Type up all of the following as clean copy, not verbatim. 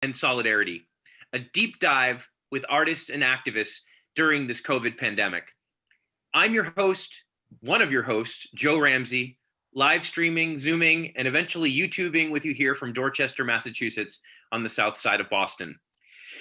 And solidarity, a deep dive with artists and activists during this COVID pandemic. I'm your host, one of your hosts, Joe Ramsey, live streaming, Zooming, and eventually YouTubing with you here from Dorchester, Massachusetts, on the south side of Boston.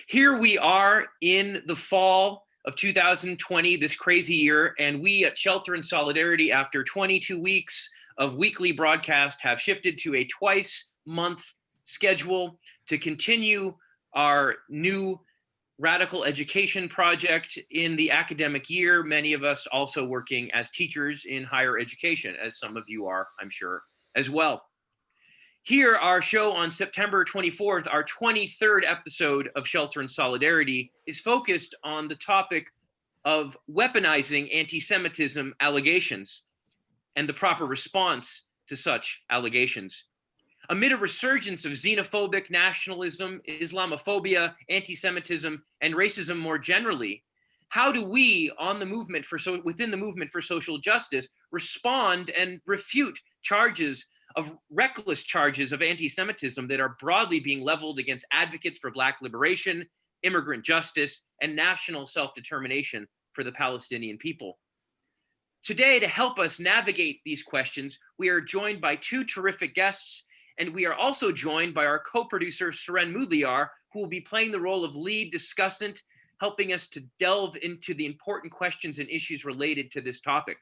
Here we are in the fall of 2020, this crazy year, and we at Shelter in Solidarity, after 22 weeks of weekly broadcast, have shifted to a twice-month schedule to continue our new radical education project in the academic year, many of us also working as teachers in higher education, as some of you are, I'm sure, as well. Here, our show on September 24th, our 23rd episode of Shelter in Solidarity, is focused on the topic of weaponizing anti-Semitism allegations and the proper response to such allegations. Amid a resurgence of xenophobic nationalism, Islamophobia, anti-Semitism, and racism more generally, how do we, within the movement for social justice, respond and refute reckless charges of anti-Semitism that are broadly being leveled against advocates for Black liberation, immigrant justice, and national self-determination for the Palestinian people? Today, to help us navigate these questions, we are joined by two terrific guests. And we are also joined by our co-producer, Suren Moodliar, who will be playing the role of lead discussant, helping us to delve into the important questions and issues related to this topic.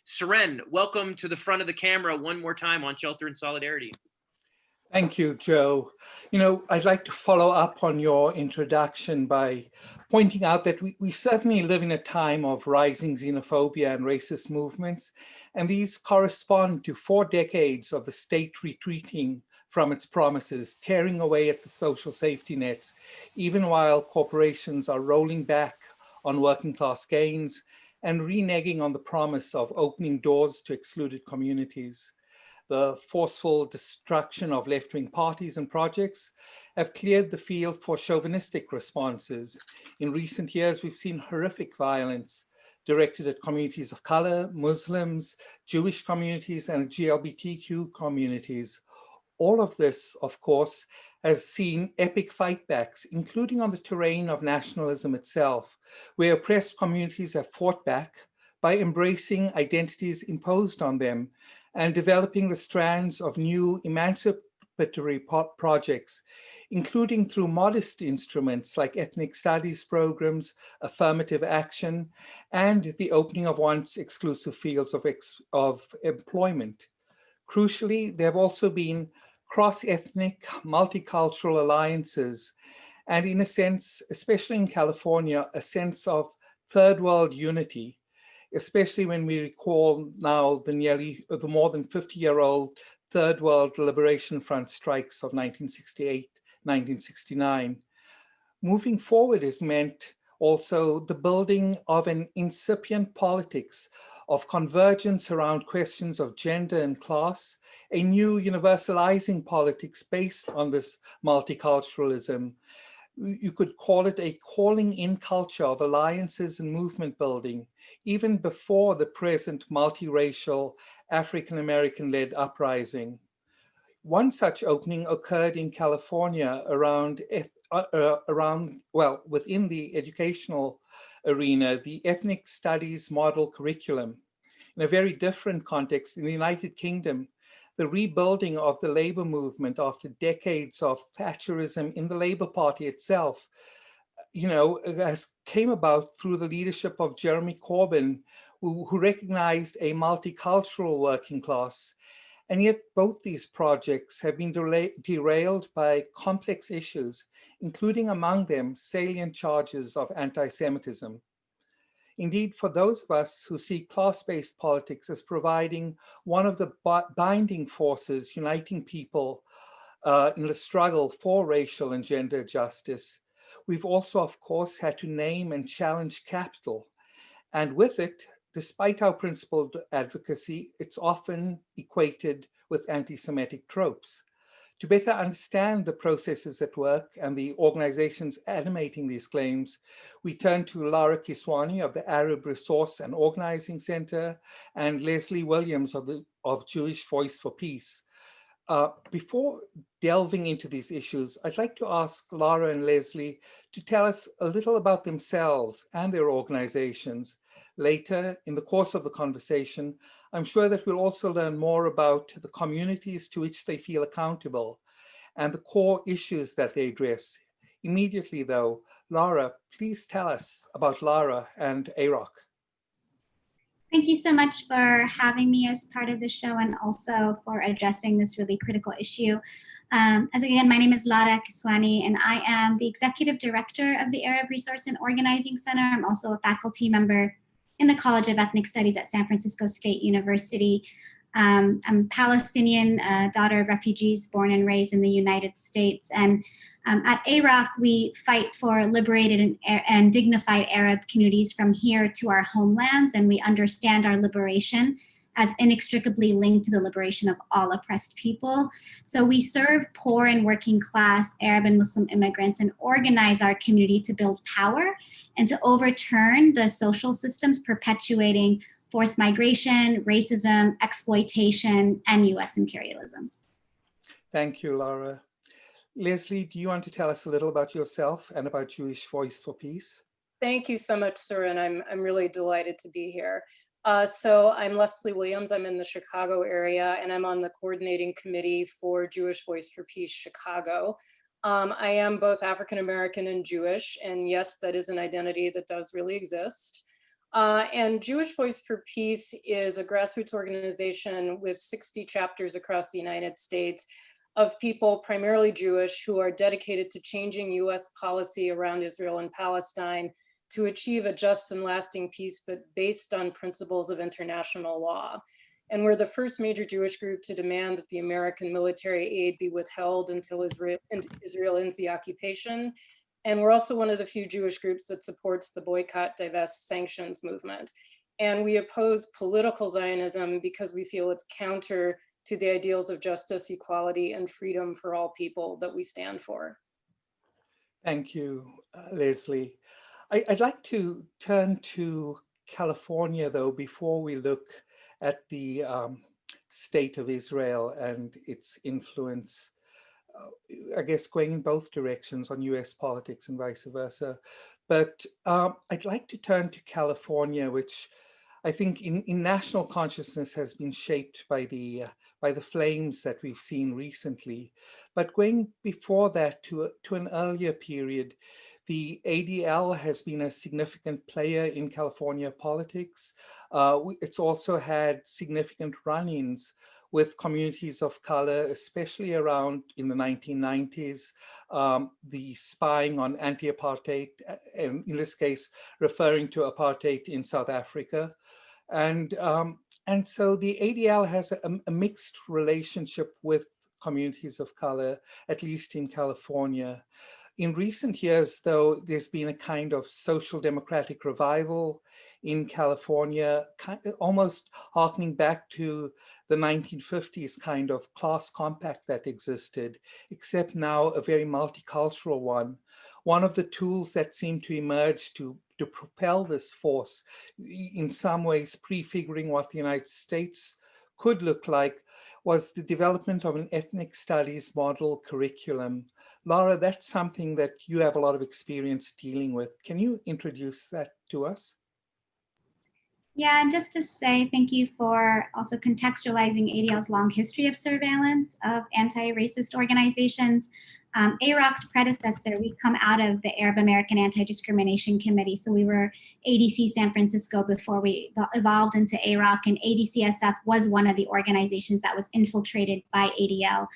Suren, welcome to the front of the camera one more time on Shelter in Solidarity. Thank you, Joe. I'd like to follow up on your introduction by pointing out that we certainly live in a time of rising xenophobia and racist movements, and these correspond to 4 decades of the state retreating from its promises, tearing away at the social safety nets, even while corporations are rolling back on working class gains and reneging on the promise of opening doors to excluded communities. The forceful destruction of left-wing parties and projects have cleared the field for chauvinistic responses. In recent years, we've seen horrific violence directed at communities of color, Muslims, Jewish communities, and LGBTQ communities. All of this, of course, has seen epic fightbacks, including on the terrain of nationalism itself, where oppressed communities have fought back by embracing identities imposed on them and developing the strands of new emancipatory projects, including through modest instruments like ethnic studies programs, affirmative action, and the opening of once exclusive fields of employment. Crucially, there have also been cross-ethnic, multicultural alliances, and in a sense, especially in California, a sense of third world unity, especially when we recall now the more than 50-year-old Third World Liberation Front strikes of 1968, 1969. Moving forward has meant also the building of an incipient politics of convergence around questions of gender and class, a new universalizing politics based on this multiculturalism. You could call it a calling in culture of alliances and movement building, even before the present multiracial African-American-led uprising. One such opening occurred in California within the educational arena, the ethnic studies model curriculum. In a very different context, in the United Kingdom, the rebuilding of the labor movement after decades of Thatcherism in the Labour Party itself, came about through the leadership of Jeremy Corbyn, who recognized a multicultural working class. And yet both these projects have been derailed by complex issues, including among them salient charges of anti-Semitism. Indeed, for those of us who see class-based politics as providing one of the binding forces uniting people in the struggle for racial and gender justice, we've also, of course, had to name and challenge capital. And with it, despite our principled advocacy, it's often equated with anti-Semitic tropes. To better understand the processes at work and the organizations animating these claims, we turn to Lara Kiswani of the Arab Resource and Organizing Center and Lesley Williams of Jewish Voice for Peace. Before delving into these issues, I'd like to ask Lara and Lesley to tell us a little about themselves and their organizations. Later, in the course of the conversation, I'm sure that we'll also learn more about the communities to which they feel accountable and the core issues that they address. Immediately, though, Lara, please tell us about Lara and AROC. Thank you so much for having me as part of the show and also for addressing this really critical issue. Again, my name is Lara Kiswani, and I am the Executive Director of the Arab Resource and Organizing Center. I'm also a faculty member in the College of Ethnic Studies at San Francisco State University. I'm Palestinian, daughter of refugees born and raised in the United States. And at AROC, we fight for liberated and dignified Arab communities from here to our homelands, and we understand our liberation as inextricably linked to the liberation of all oppressed people. So we serve poor and working class Arab and Muslim immigrants and organize our community to build power and to overturn the social systems perpetuating forced migration, racism, exploitation, and US imperialism. Thank you, Lara. Lesley, do you want to tell us a little about yourself and about Jewish Voice for Peace? Thank you so much, Suren. I'm really delighted to be here. So I'm Lesley Williams. I'm in the Chicago area, and I'm on the coordinating committee for Jewish Voice for Peace Chicago. I am both African American and Jewish, and yes, that is an identity that does really exist. And Jewish Voice for Peace is a grassroots organization with 60 chapters across the United States of people, primarily Jewish, who are dedicated to changing US policy around Israel and Palestine to achieve a just and lasting peace, but based on principles of international law. And we're the first major Jewish group to demand that the American military aid be withheld until Israel ends the occupation. And we're also one of the few Jewish groups that supports the boycott, divest, sanctions movement. And we oppose political Zionism because we feel it's counter to the ideals of justice, equality, and freedom for all people that we stand for. Thank you, Lesley. I'd like to turn to California, though, before we look at the state of Israel and its influence, I guess, going in both directions on US politics and vice versa. But I'd like to turn to California, which I think in national consciousness has been shaped by the flames that we've seen recently. But going before that to an earlier period, the ADL has been a significant player in California politics. It's also had significant run-ins with communities of color, especially around in the 1990s, the spying on anti-apartheid, and in this case, referring to apartheid in South Africa. And so the ADL has a mixed relationship with communities of color, at least in California. In recent years, though, there's been a kind of social democratic revival in California, almost harkening back to the 1950s kind of class compact that existed, except now a very multicultural one. One of the tools that seemed to emerge to propel this force, in some ways prefiguring what the United States could look like, was the development of an ethnic studies model curriculum. Lara, that's something that you have a lot of experience dealing with. Can you introduce that to us? Yeah, and just to say thank you for also contextualizing ADL's long history of surveillance of anti-racist organizations. AROC's predecessor, we come out of the Arab American Anti-Discrimination Committee. So we were ADC San Francisco before we evolved into AROC, and ADCSF was one of the organizations that was infiltrated by ADL,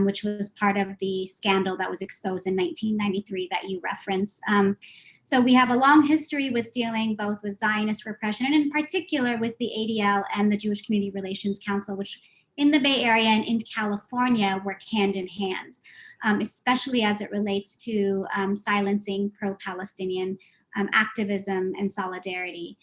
which was part of the scandal that was exposed in 1993 that you referenced. So we have a long history with dealing both with Zionist repression and in particular with the ADL and the Jewish Community Relations Council, which in the Bay Area and in California work hand in hand, especially as it relates to silencing pro-Palestinian activism and solidarity.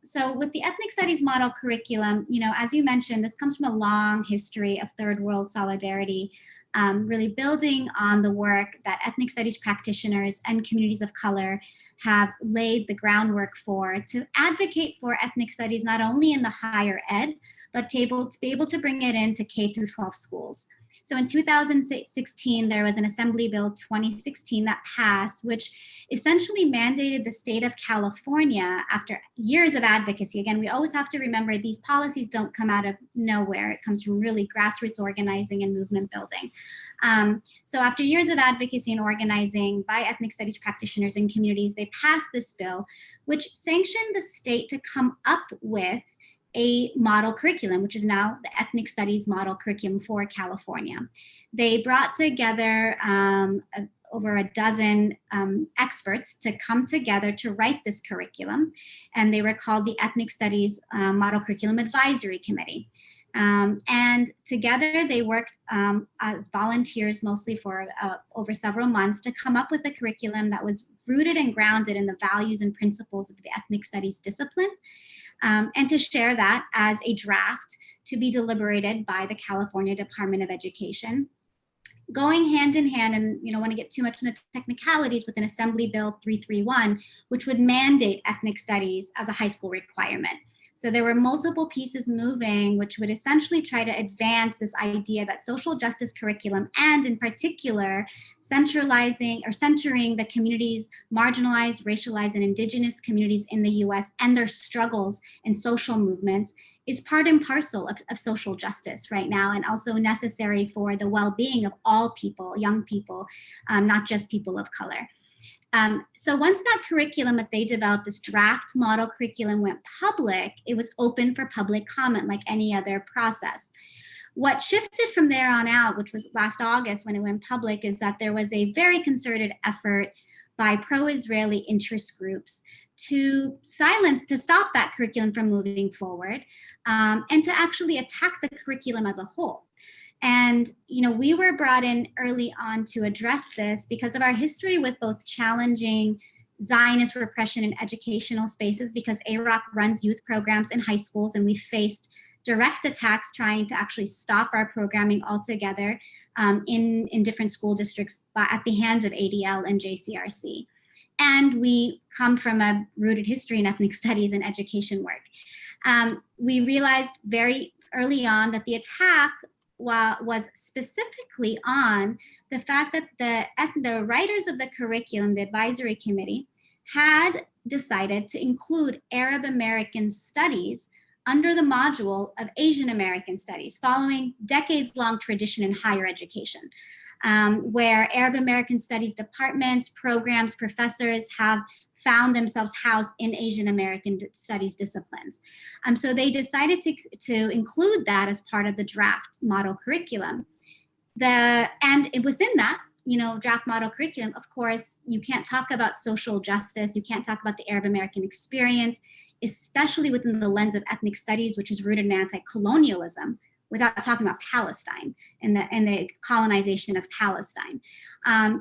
So with the ethnic studies model curriculum, as you mentioned, this comes from a long history of third world solidarity, really building on the work that ethnic studies practitioners and communities of color have laid the groundwork for to advocate for ethnic studies, not only in the higher ed, but to be able to bring it into K through 12 schools. So in 2016, there was an Assembly Bill 2016 that passed, which essentially mandated the state of California after years of advocacy. Again, we always have to remember these policies don't come out of nowhere. It comes from really grassroots organizing and movement building. So after years of advocacy and organizing by ethnic studies practitioners and communities, they passed this bill, which sanctioned the state to come up with a model curriculum, which is now the ethnic studies model curriculum for California. They brought together over a dozen experts to come together to write this curriculum, and they were called the Ethnic Studies Model Curriculum Advisory Committee. And together they worked as volunteers mostly for over several months to come up with a curriculum that was rooted and grounded in the values and principles of the ethnic studies discipline, and to share that as a draft to be deliberated by the California Department of Education. Going hand in hand, and I want to get too much in the technicalities, with an Assembly Bill 331, which would mandate ethnic studies as a high school requirement. So there were multiple pieces moving, which would essentially try to advance this idea that social justice curriculum, and in particular, centering the communities, marginalized, racialized, and indigenous communities in the US and their struggles and social movements, is part and parcel of social justice right now, and also necessary for the well-being of all people, young people, not just people of color. So once that curriculum that they developed, this draft model curriculum, went public, it was open for public comment like any other process. What shifted from there on out, which was last August when it went public, is that there was a very concerted effort by pro-Israeli interest groups to stop that curriculum from moving forward, and to actually attack the curriculum as a whole. And, we were brought in early on to address this because of our history with both challenging Zionist repression in educational spaces, because AROC runs youth programs in high schools, and we faced direct attacks trying to actually stop our programming altogether in different school districts at the hands of ADL and JCRC. And we come from a rooted history in ethnic studies and education work. We realized very early on that the attack was specifically on the fact that the writers of the curriculum, the advisory committee, had decided to include Arab American studies under the module of Asian American studies, following decades-long tradition in higher education, where Arab American studies departments, programs, professors have found themselves housed in Asian American studies disciplines. So they decided to include that as part of the draft model curriculum. And within that, draft model curriculum, of course, you can't talk about social justice, you can't talk about the Arab American experience, especially within the lens of ethnic studies, which is rooted in anti-colonialism, without talking about Palestine and the colonization of Palestine.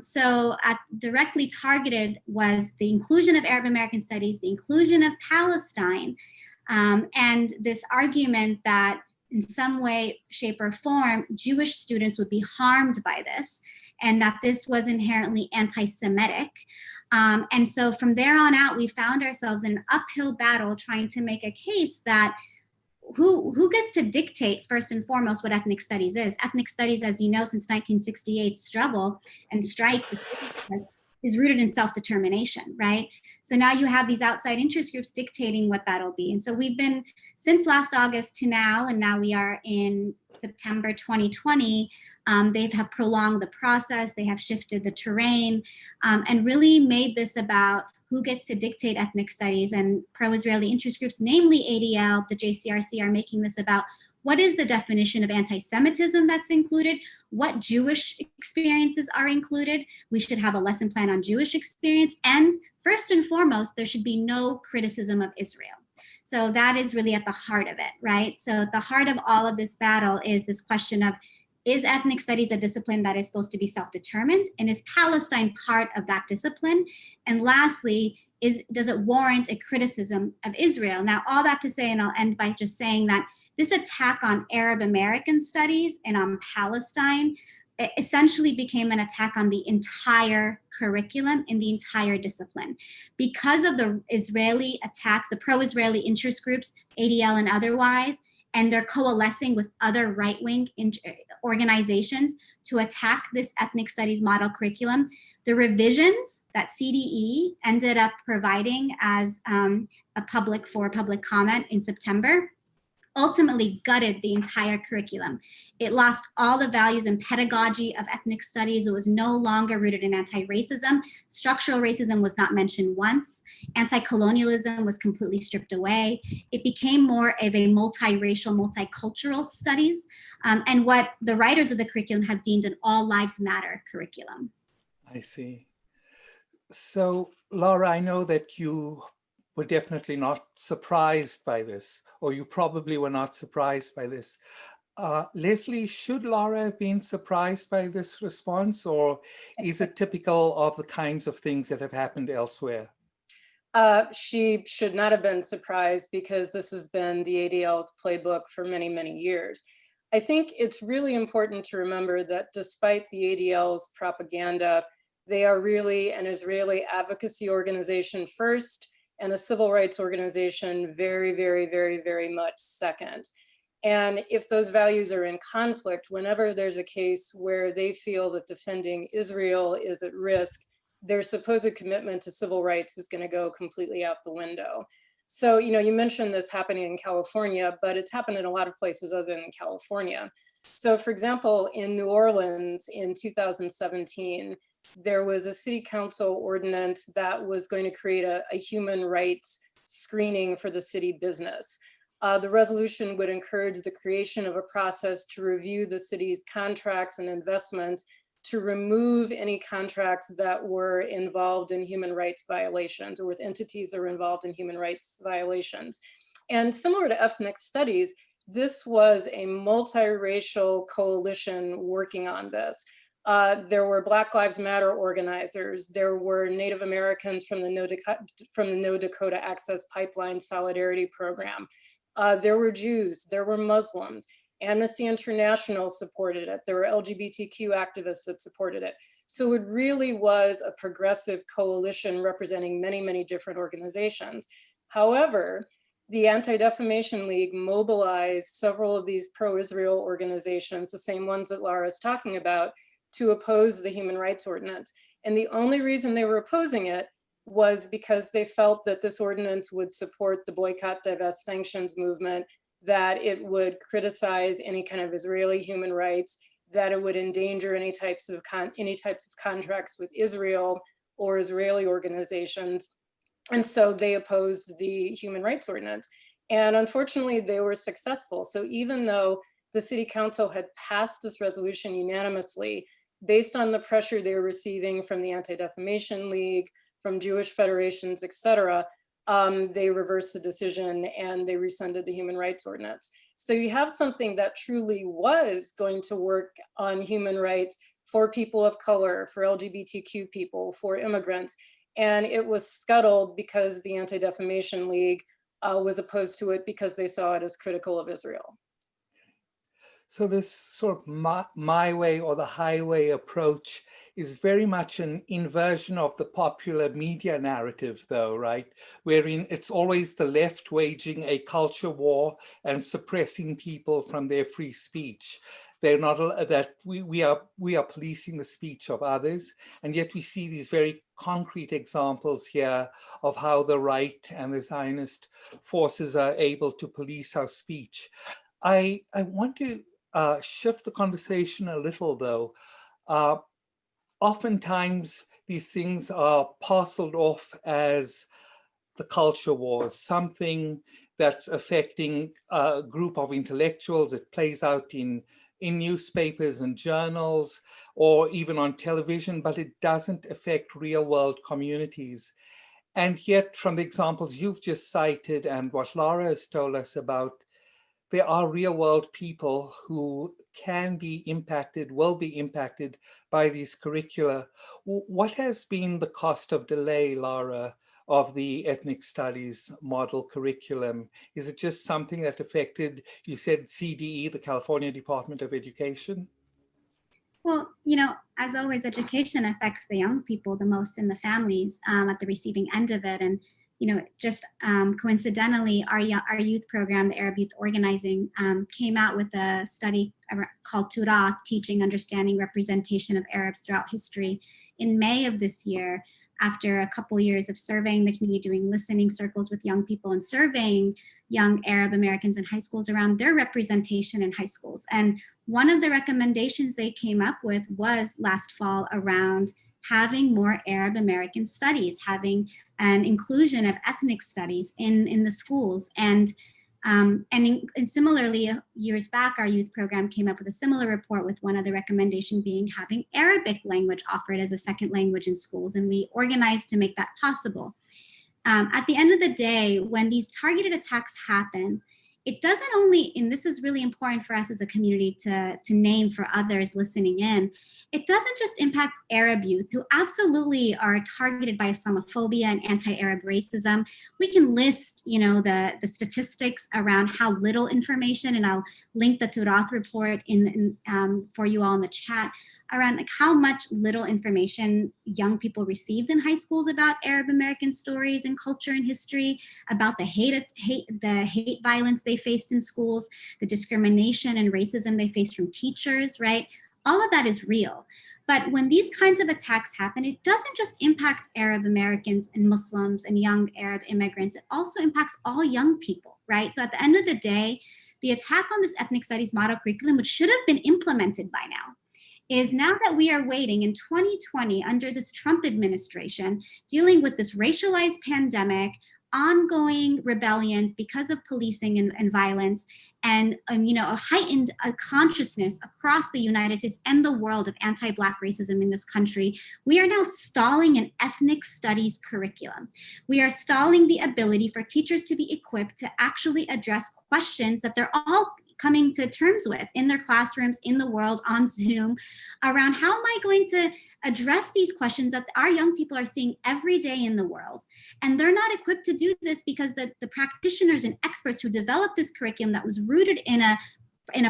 So directly targeted was the inclusion of Arab American studies, the inclusion of Palestine, and this argument that in some way, shape, or form, Jewish students would be harmed by this, and that this was inherently anti-Semitic. And so from there on out, we found ourselves in an uphill battle trying to make a case that who gets to dictate first and foremost what ethnic studies is? Ethnic studies, as you know, since 1968 struggle and strike is rooted in self-determination, right? So now you have these outside interest groups dictating what that'll be. And so we've been, since last August to now, and now we are in September 2020, they have prolonged the process, they have shifted the terrain, and really made this about who gets to dictate ethnic studies. And pro-Israeli interest groups, namely ADL, the JCRC, are making this about what is the definition of anti-Semitism that's included? What Jewish experiences are included? We should have a lesson plan on Jewish experience. And first and foremost, there should be no criticism of Israel. So that is really at the heart of it, right? So at the heart of all of this battle is this question of, is ethnic studies a discipline that is supposed to be self-determined? And is Palestine part of that discipline? And lastly, does it warrant a criticism of Israel? Now, all that to say, and I'll end by just saying that this attack on Arab American studies and on Palestine essentially became an attack on the entire curriculum and the entire discipline. Because of the Israeli attacks, the pro-Israeli interest groups, ADL and otherwise, and they're coalescing with other right-wing organizations to attack this ethnic studies model curriculum. The revisions that CDE ended up providing as a public comment in September ultimately gutted the entire curriculum. It lost all the values and pedagogy of ethnic studies. It was no longer rooted in anti-racism. Structural racism was not mentioned once. Anti-colonialism was completely stripped away. It became more of a multiracial, multicultural studies, and what the writers of the curriculum have deemed an all lives matter curriculum. I see. So, Lara, I know that you were definitely not surprised by this, or you probably were not surprised by this. Lesley, should Lara have been surprised by this response, or is it typical of the kinds of things that have happened elsewhere? She should not have been surprised, because this has been the ADL's playbook for many, many years. I think it's really important to remember that despite the ADL's propaganda, they are really an Israeli advocacy organization first, and a civil rights organization very, very, very, very much second. And if those values are in conflict, whenever there's a case where they feel that defending Israel is at risk, their supposed commitment to civil rights is going to go completely out the window. So, you mentioned this happening in California, but it's happened in a lot of places other than California. So, for example, in New Orleans in 2017, there was a city council ordinance that was going to create a human rights screening for the city business. The resolution would encourage the creation of a process to review the city's contracts and investments, to remove any contracts that were involved in human rights violations, or with entities that were involved in human rights violations. And similar to ethnic studies, this was a multiracial coalition working on this. There were Black Lives Matter organizers. There were Native Americans from the No Dakota Access Pipeline Solidarity Program. There were Jews, there were Muslims. Amnesty International supported it. There were LGBTQ activists that supported it. So it really was a progressive coalition representing many, many different organizations. However, the Anti-Defamation League mobilized several of these pro-Israel organizations, the same ones that Lara is talking about, to oppose the human rights ordinance. And the only reason they were opposing it was because they felt that this ordinance would support the boycott, divest, sanctions movement, that it would criticize any kind of Israeli human rights, that it would endanger any types of contracts with Israel or Israeli organizations. And so they opposed the human rights ordinance. And unfortunately, they were successful. So even though the city council had passed this resolution unanimously, based on the pressure they were receiving from the Anti-Defamation League, from Jewish federations, et cetera, they reversed the decision and they rescinded the human rights ordinance. So you have something that truly was going to work on human rights for people of color, for LGBTQ people, for immigrants. And it was scuttled because the Anti-Defamation League was opposed to it because they saw it as critical of Israel. So this sort of my way or the highway approach is very much an inversion of the popular media narrative, though, right? Wherein it's always the left waging a culture war and suppressing people from their free speech. They're not that we are policing the speech of others, and yet we see these very concrete examples here of how the right and the Zionist forces are able to police our speech. I want to shift the conversation a little, though. Oftentimes, these things are parceled off as the culture wars, something that's affecting a group of intellectuals. It plays out in newspapers and journals, or even on television, but it doesn't affect real-world communities. And yet, from the examples you've just cited and what Lara has told us about, there are real world people who can be impacted, will be impacted by these curricula. What has been the cost of delay, Lara, of the ethnic studies model curriculum? Is it just something that affected, you said CDE, the California Department of Education? Well, as always, education affects the young people the most in the families at the receiving end of it. And just coincidentally, our youth program, the Arab Youth Organizing, came out with a study called Turath, Teaching, Understanding, Representation of Arabs Throughout History, in May of this year, after a couple years of surveying the community, doing listening circles with young people and surveying young Arab Americans in high schools around their representation in high schools. And one of the recommendations they came up with was last fall around having more Arab American studies, having an inclusion of ethnic studies in the schools. And similarly, years back, our youth program came up with a similar report, with one of the recommendations being having Arabic language offered as a second language in schools. And we organized to make that possible. At the end of the day, when these targeted attacks happen, it doesn't only, and this is really important for us as a community to name for others listening in, it doesn't just impact Arab youth who absolutely are targeted by Islamophobia and anti-Arab racism. We can list, the statistics around how little information, and I'll link the Turath report for you all in the chat, around how much little information young people received in high schools about Arab American stories and culture and history, about the hate violence they faced in schools, the discrimination and racism they faced from teachers, right? All of that is real. But when these kinds of attacks happen, it doesn't just impact Arab Americans and Muslims and young Arab immigrants, it also impacts all young people, right? So at the end of the day, the attack on this ethnic studies model curriculum, which should have been implemented by now, is now that we are waiting in 2020 under this Trump administration, dealing with this racialized pandemic, ongoing rebellions because of policing and violence, and a heightened consciousness across the United States and the world of anti-Black racism in this country, we are now stalling an ethnic studies curriculum. We are stalling the ability for teachers to be equipped to actually address questions that they're all coming to terms with in their classrooms, in the world, on Zoom, around how am I going to address these questions that our young people are seeing every day in the world. And they're not equipped to do this because the practitioners and experts who developed this curriculum that was rooted in a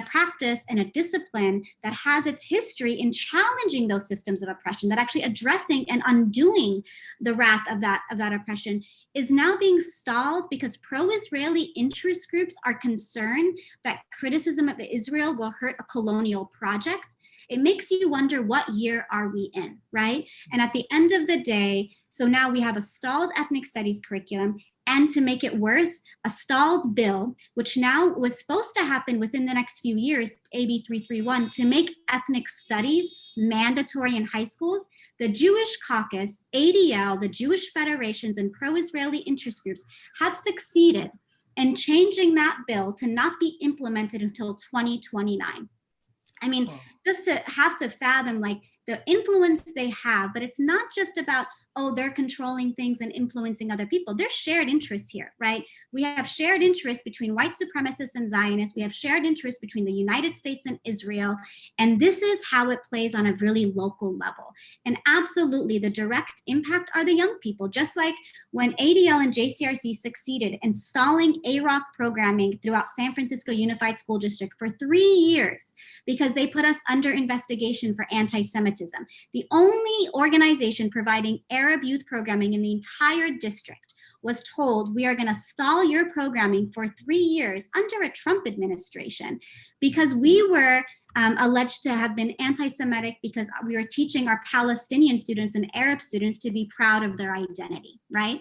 practice and a discipline that has its history in challenging those systems of oppression, that actually addressing and undoing the wrath of that oppression, is now being stalled because pro-Israeli interest groups are concerned that criticism of Israel will hurt a colonial project. It makes you wonder, what year are we in, right? And at the end of the day, so now we have a stalled ethnic studies curriculum, and to make it worse, a stalled bill, which now was supposed to happen within the next few years, AB 331, to make ethnic studies mandatory in high schools. The Jewish Caucus, ADL, the Jewish Federations, and pro-Israeli interest groups have succeeded in changing that bill to not be implemented until 2029. I mean, just to have to fathom like the influence they have, but it's not just about, oh, they're controlling things and influencing other people. There's shared interests here, right? We have shared interests between white supremacists and Zionists. We have shared interests between the United States and Israel. And this is how it plays on a really local level. And absolutely, the direct impact are the young people. Just like when ADL and JCRC succeeded in stalling AROC programming throughout San Francisco Unified School District for 3 years because they put us under investigation for anti-Semitism. The only organization providing Arab youth programming in the entire district was told, we are going to stall your programming for 3 years under a Trump administration because we were alleged to have been anti-Semitic because we were teaching our Palestinian students and Arab students to be proud of their identity, right?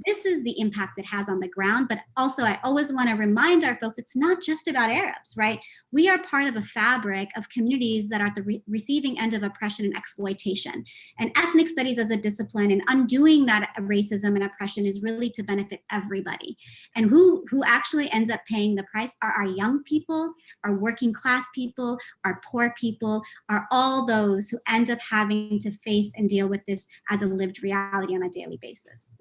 This is the impact it has on the ground, but also I always want to remind our folks, it's not just about Arabs, right? We are part of a fabric of communities that are at the receiving end of oppression and exploitation. And ethnic studies as a discipline and undoing that racism and oppression is really to benefit everybody. And who actually ends up paying the price are our young people, our working class people, our poor people, are all those who end up having to face and deal with this as a lived reality on a daily basis.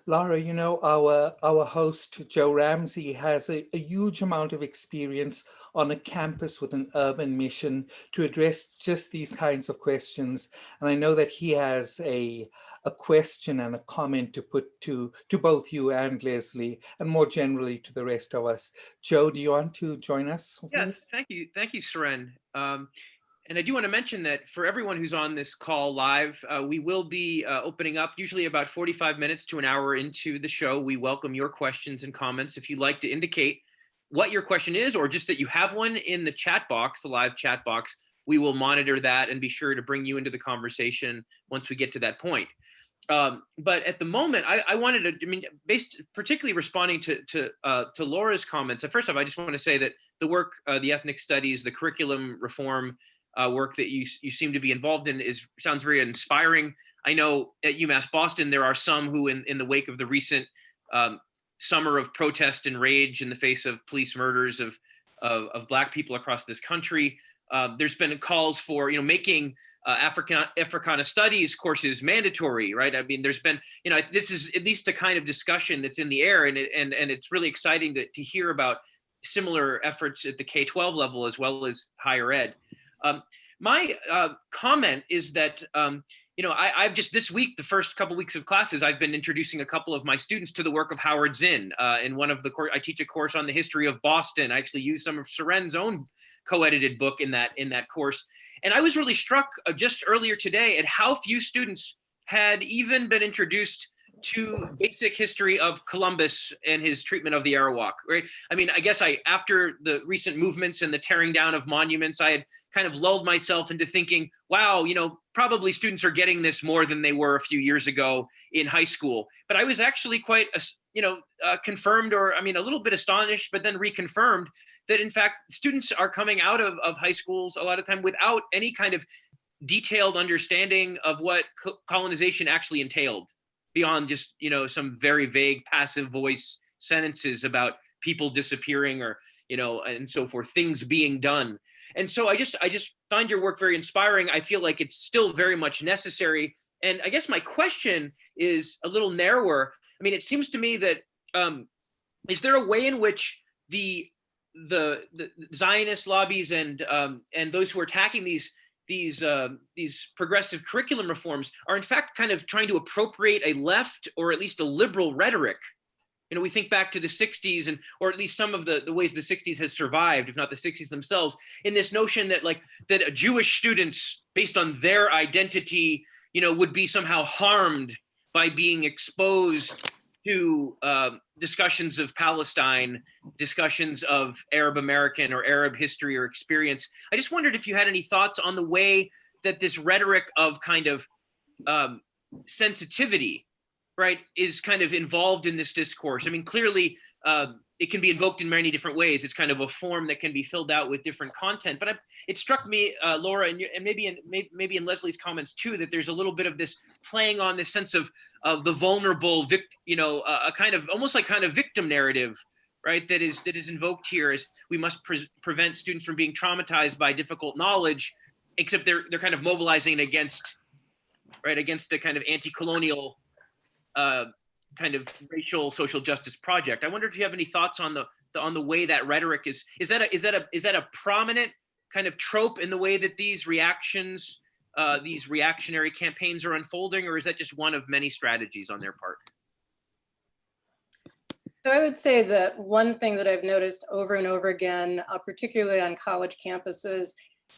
Lara, you know, our host, Joe Ramsey, has a huge amount of experience on a campus with an urban mission to address just these kinds of questions. And I know that he has a question and a comment to put to both you and Lesley, and more generally to the rest of us. Joe, do you want to join us? Yes, thank you, Suren. And I do want to mention that for everyone who's on this call live, we will be opening up usually about 45 minutes to an hour into the show. We welcome your questions and comments. If you'd like to indicate what your question is, or just that you have one in the chat box, the live chat box, we will monitor that and be sure to bring you into the conversation once we get to that point. But at the moment, I wanted to, based particularly responding to Laura's comments. First off, I just want to say that the work, the ethnic studies, the curriculum reform work that you seem to be involved in sounds very inspiring. I know at UMass Boston, there are some who in the wake of the recent summer of protest and rage in the face of police murders of Black people across this country, there's been calls for, making Africana studies courses mandatory, right? I mean, there's been, this is at least a kind of discussion that's in the air, and it's really exciting to hear about similar efforts at the K-12 level as well as higher ed. My comment is that, I've just this week, the first couple weeks of classes, I've been introducing a couple of my students to the work of Howard Zinn. In one of the I teach a course on the history of Boston. I actually use some of Suren's own co-edited book in that course. And I was really struck just earlier today at how few students had even been introduced to basic history of Columbus and his treatment of the AROC, right? I mean, I guess after the recent movements and the tearing down of monuments, I had kind of lulled myself into thinking, wow, probably students are getting this more than they were a few years ago in high school. But I was actually quite, confirmed, or a little bit astonished, but then reconfirmed that in fact, students are coming out of high schools a lot of time without any kind of detailed understanding of what colonization actually entailed, beyond just, some very vague passive voice sentences about people disappearing or, and so forth, things being done. And so I just find your work very inspiring. I feel like it's still very much necessary. And I guess my question is a little narrower. I mean, it seems to me that, is there a way in which the Zionist lobbies and those who are attacking these progressive curriculum reforms are in fact kind of trying to appropriate a left or at least a liberal rhetoric? We think back to the 60s or at least some of the ways the 60s has survived, if not the 60s themselves, in this notion that Jewish students based on their identity, would be somehow harmed by being exposed to discussions of Palestine, discussions of Arab American or Arab history or experience. I just wondered if you had any thoughts on the way that this rhetoric of kind of sensitivity, right, is kind of involved in this discourse. I mean, clearly it can be invoked in many different ways. It's kind of a form that can be filled out with different content. But it struck me, Laura, and maybe in Lesley's comments too, that there's a little bit of this playing on this sense of the vulnerable, a kind of almost like kind of victim narrative, right? That is invoked here as we must prevent students from being traumatized by difficult knowledge, except they're kind of mobilizing against right, against a kind of anti-colonial kind of racial social justice project. I wonder if you have any thoughts on the way that rhetoric is that a prominent kind of trope in the way that these reactions, these reactionary campaigns are unfolding, or is that just one of many strategies on their part? So I would say that one thing that I've noticed over and over again, particularly on college campuses,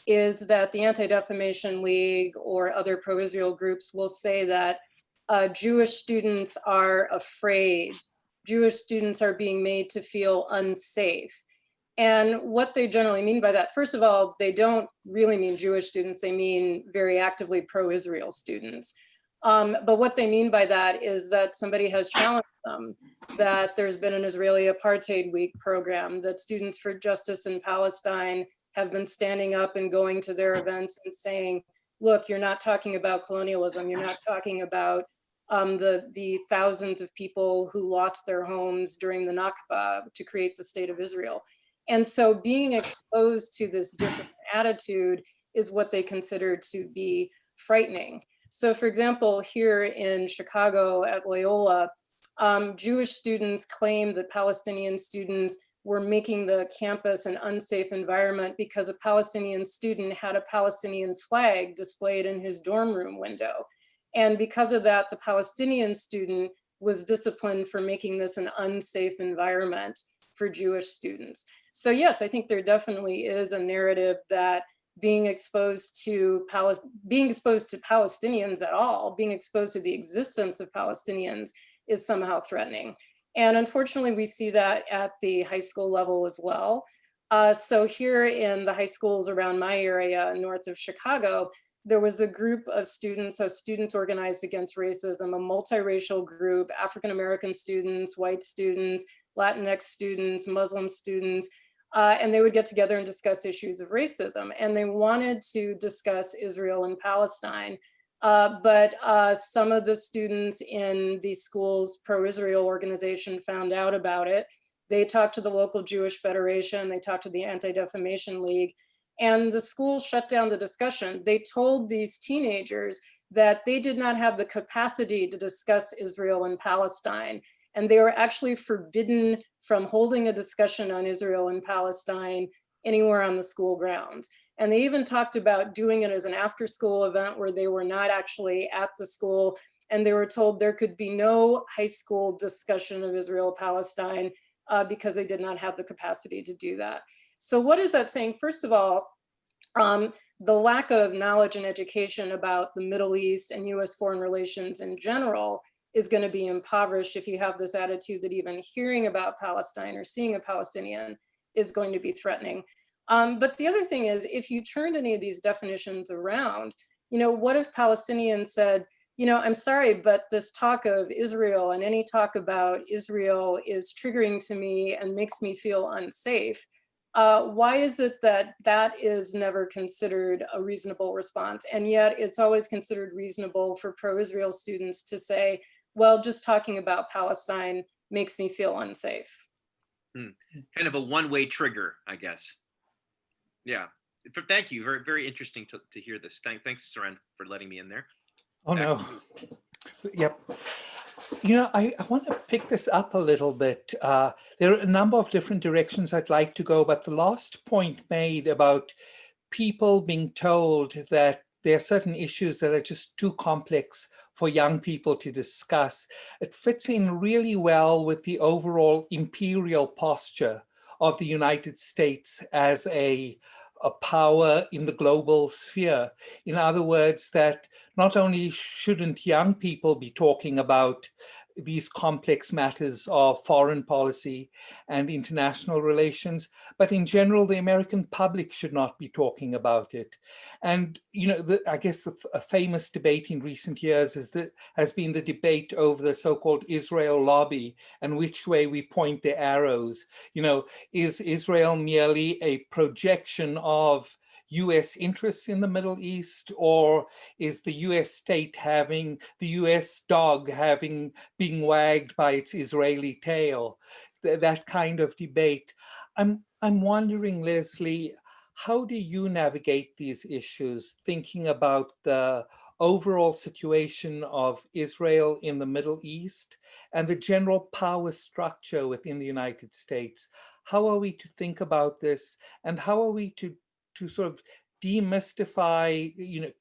is that the Anti-Defamation League or other pro-Israel groups will say that Jewish students are afraid. Jewish students are being made to feel unsafe. And what they generally mean by that, first of all, they don't really mean Jewish students, they mean very actively pro-Israel students. But what they mean by that is that somebody has challenged them, that there's been an Israeli Apartheid Week program, that Students for Justice in Palestine have been standing up and going to their events and saying, look, you're not talking about colonialism, you're not talking about the thousands of people who lost their homes during the Nakba to create the state of Israel. And so being exposed to this different attitude is what they consider to be frightening. So for example, here in Chicago at Loyola, Jewish students claim that Palestinian students were making the campus an unsafe environment because a Palestinian student had a Palestinian flag displayed in his dorm room window. And because of that, the Palestinian student was disciplined for making this an unsafe environment for Jewish students. So yes, I think there definitely is a narrative that being exposed to Palestinians at all, being exposed to the existence of Palestinians is somehow threatening. And unfortunately, we see that at the high school level as well. So here in the high schools around my area, north of Chicago, there was a group of students, a Students Organized Against Racism, a multiracial group, African-American students, white students, Latinx students, Muslim students, and they would get together and discuss issues of racism. And they wanted to discuss Israel and Palestine. But some of the students in the school's pro-Israel organization found out about it. They talked to the local Jewish Federation, they talked to the Anti-Defamation League, and the school shut down the discussion. They told these teenagers that they did not have the capacity to discuss Israel and Palestine, and they were actually forbidden from holding a discussion on Israel and Palestine anywhere on the school grounds. And they even talked about doing it as an after-school event where they were not actually at the school, and they were told there could be no high school discussion of Israel-Palestine because they did not have the capacity to do that. So what is that saying? First of all, the lack of knowledge and education about the Middle East and US foreign relations in general is going to be impoverished if you have this attitude that even hearing about Palestine or seeing a Palestinian is going to be threatening. But the other thing is, if you turn any of these definitions around, what if Palestinians said, I'm sorry, but this talk of Israel and any talk about Israel is triggering to me and makes me feel unsafe. Why is it that that is never considered a reasonable response? And yet it's always considered reasonable for pro-Israel students to say, well, just talking about Palestine makes me feel unsafe. Kind of a one-way trigger, I guess. Yeah, thank you. Very, very interesting to hear this. Thanks, Suren, for letting me in there. Oh, no. Yep. I want to pick this up a little bit. There are a number of different directions I'd like to go, but the last point made about people being told that there are certain issues that are just too complex for young people to discuss, it fits in really well with the overall imperial posture of the United States as a power in the global sphere. In other words, that not only shouldn't young people be talking about these complex matters of foreign policy and international relations, but in general, the American public should not be talking about it. And, I guess a famous debate in recent years has been the debate over the so-called Israel lobby and which way we point the arrows. Is Israel merely a projection of US interests in the Middle East, or is the US state having the US dog being wagged by its Israeli tail? That kind of debate. I'm wondering, Lesley, how do you navigate these issues, thinking about the overall situation of Israel in the Middle East and the general power structure within the United States. How are we to think about this, and how are we to sort of demystify,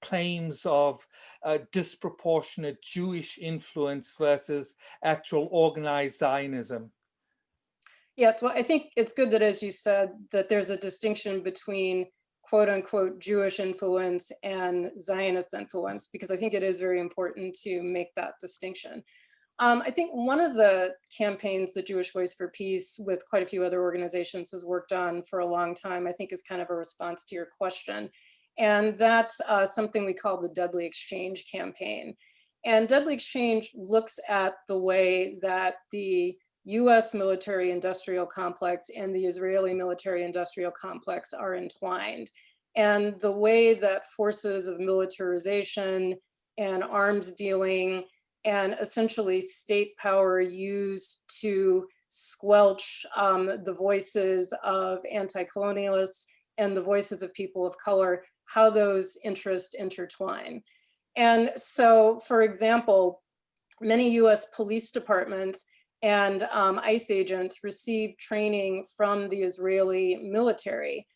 claims of disproportionate Jewish influence versus actual organized Zionism? Yes, well, I think it's good that, as you said, that there's a distinction between quote unquote Jewish influence and Zionist influence, because I think it is very important to make that distinction. I think one of the campaigns the Jewish Voice for Peace, with quite a few other organizations, has worked on for a long time, I think is kind of a response to your question. And that's something we call the Deadly Exchange campaign. And Deadly Exchange looks at the way that the US military-industrial complex and the Israeli military-industrial complex are entwined. And the way that forces of militarization and arms dealing and essentially state power used to squelch the voices of anti-colonialists and the voices of people of color, how those interests intertwine. And so, for example, many US police departments and ICE agents receive training from the Israeli military.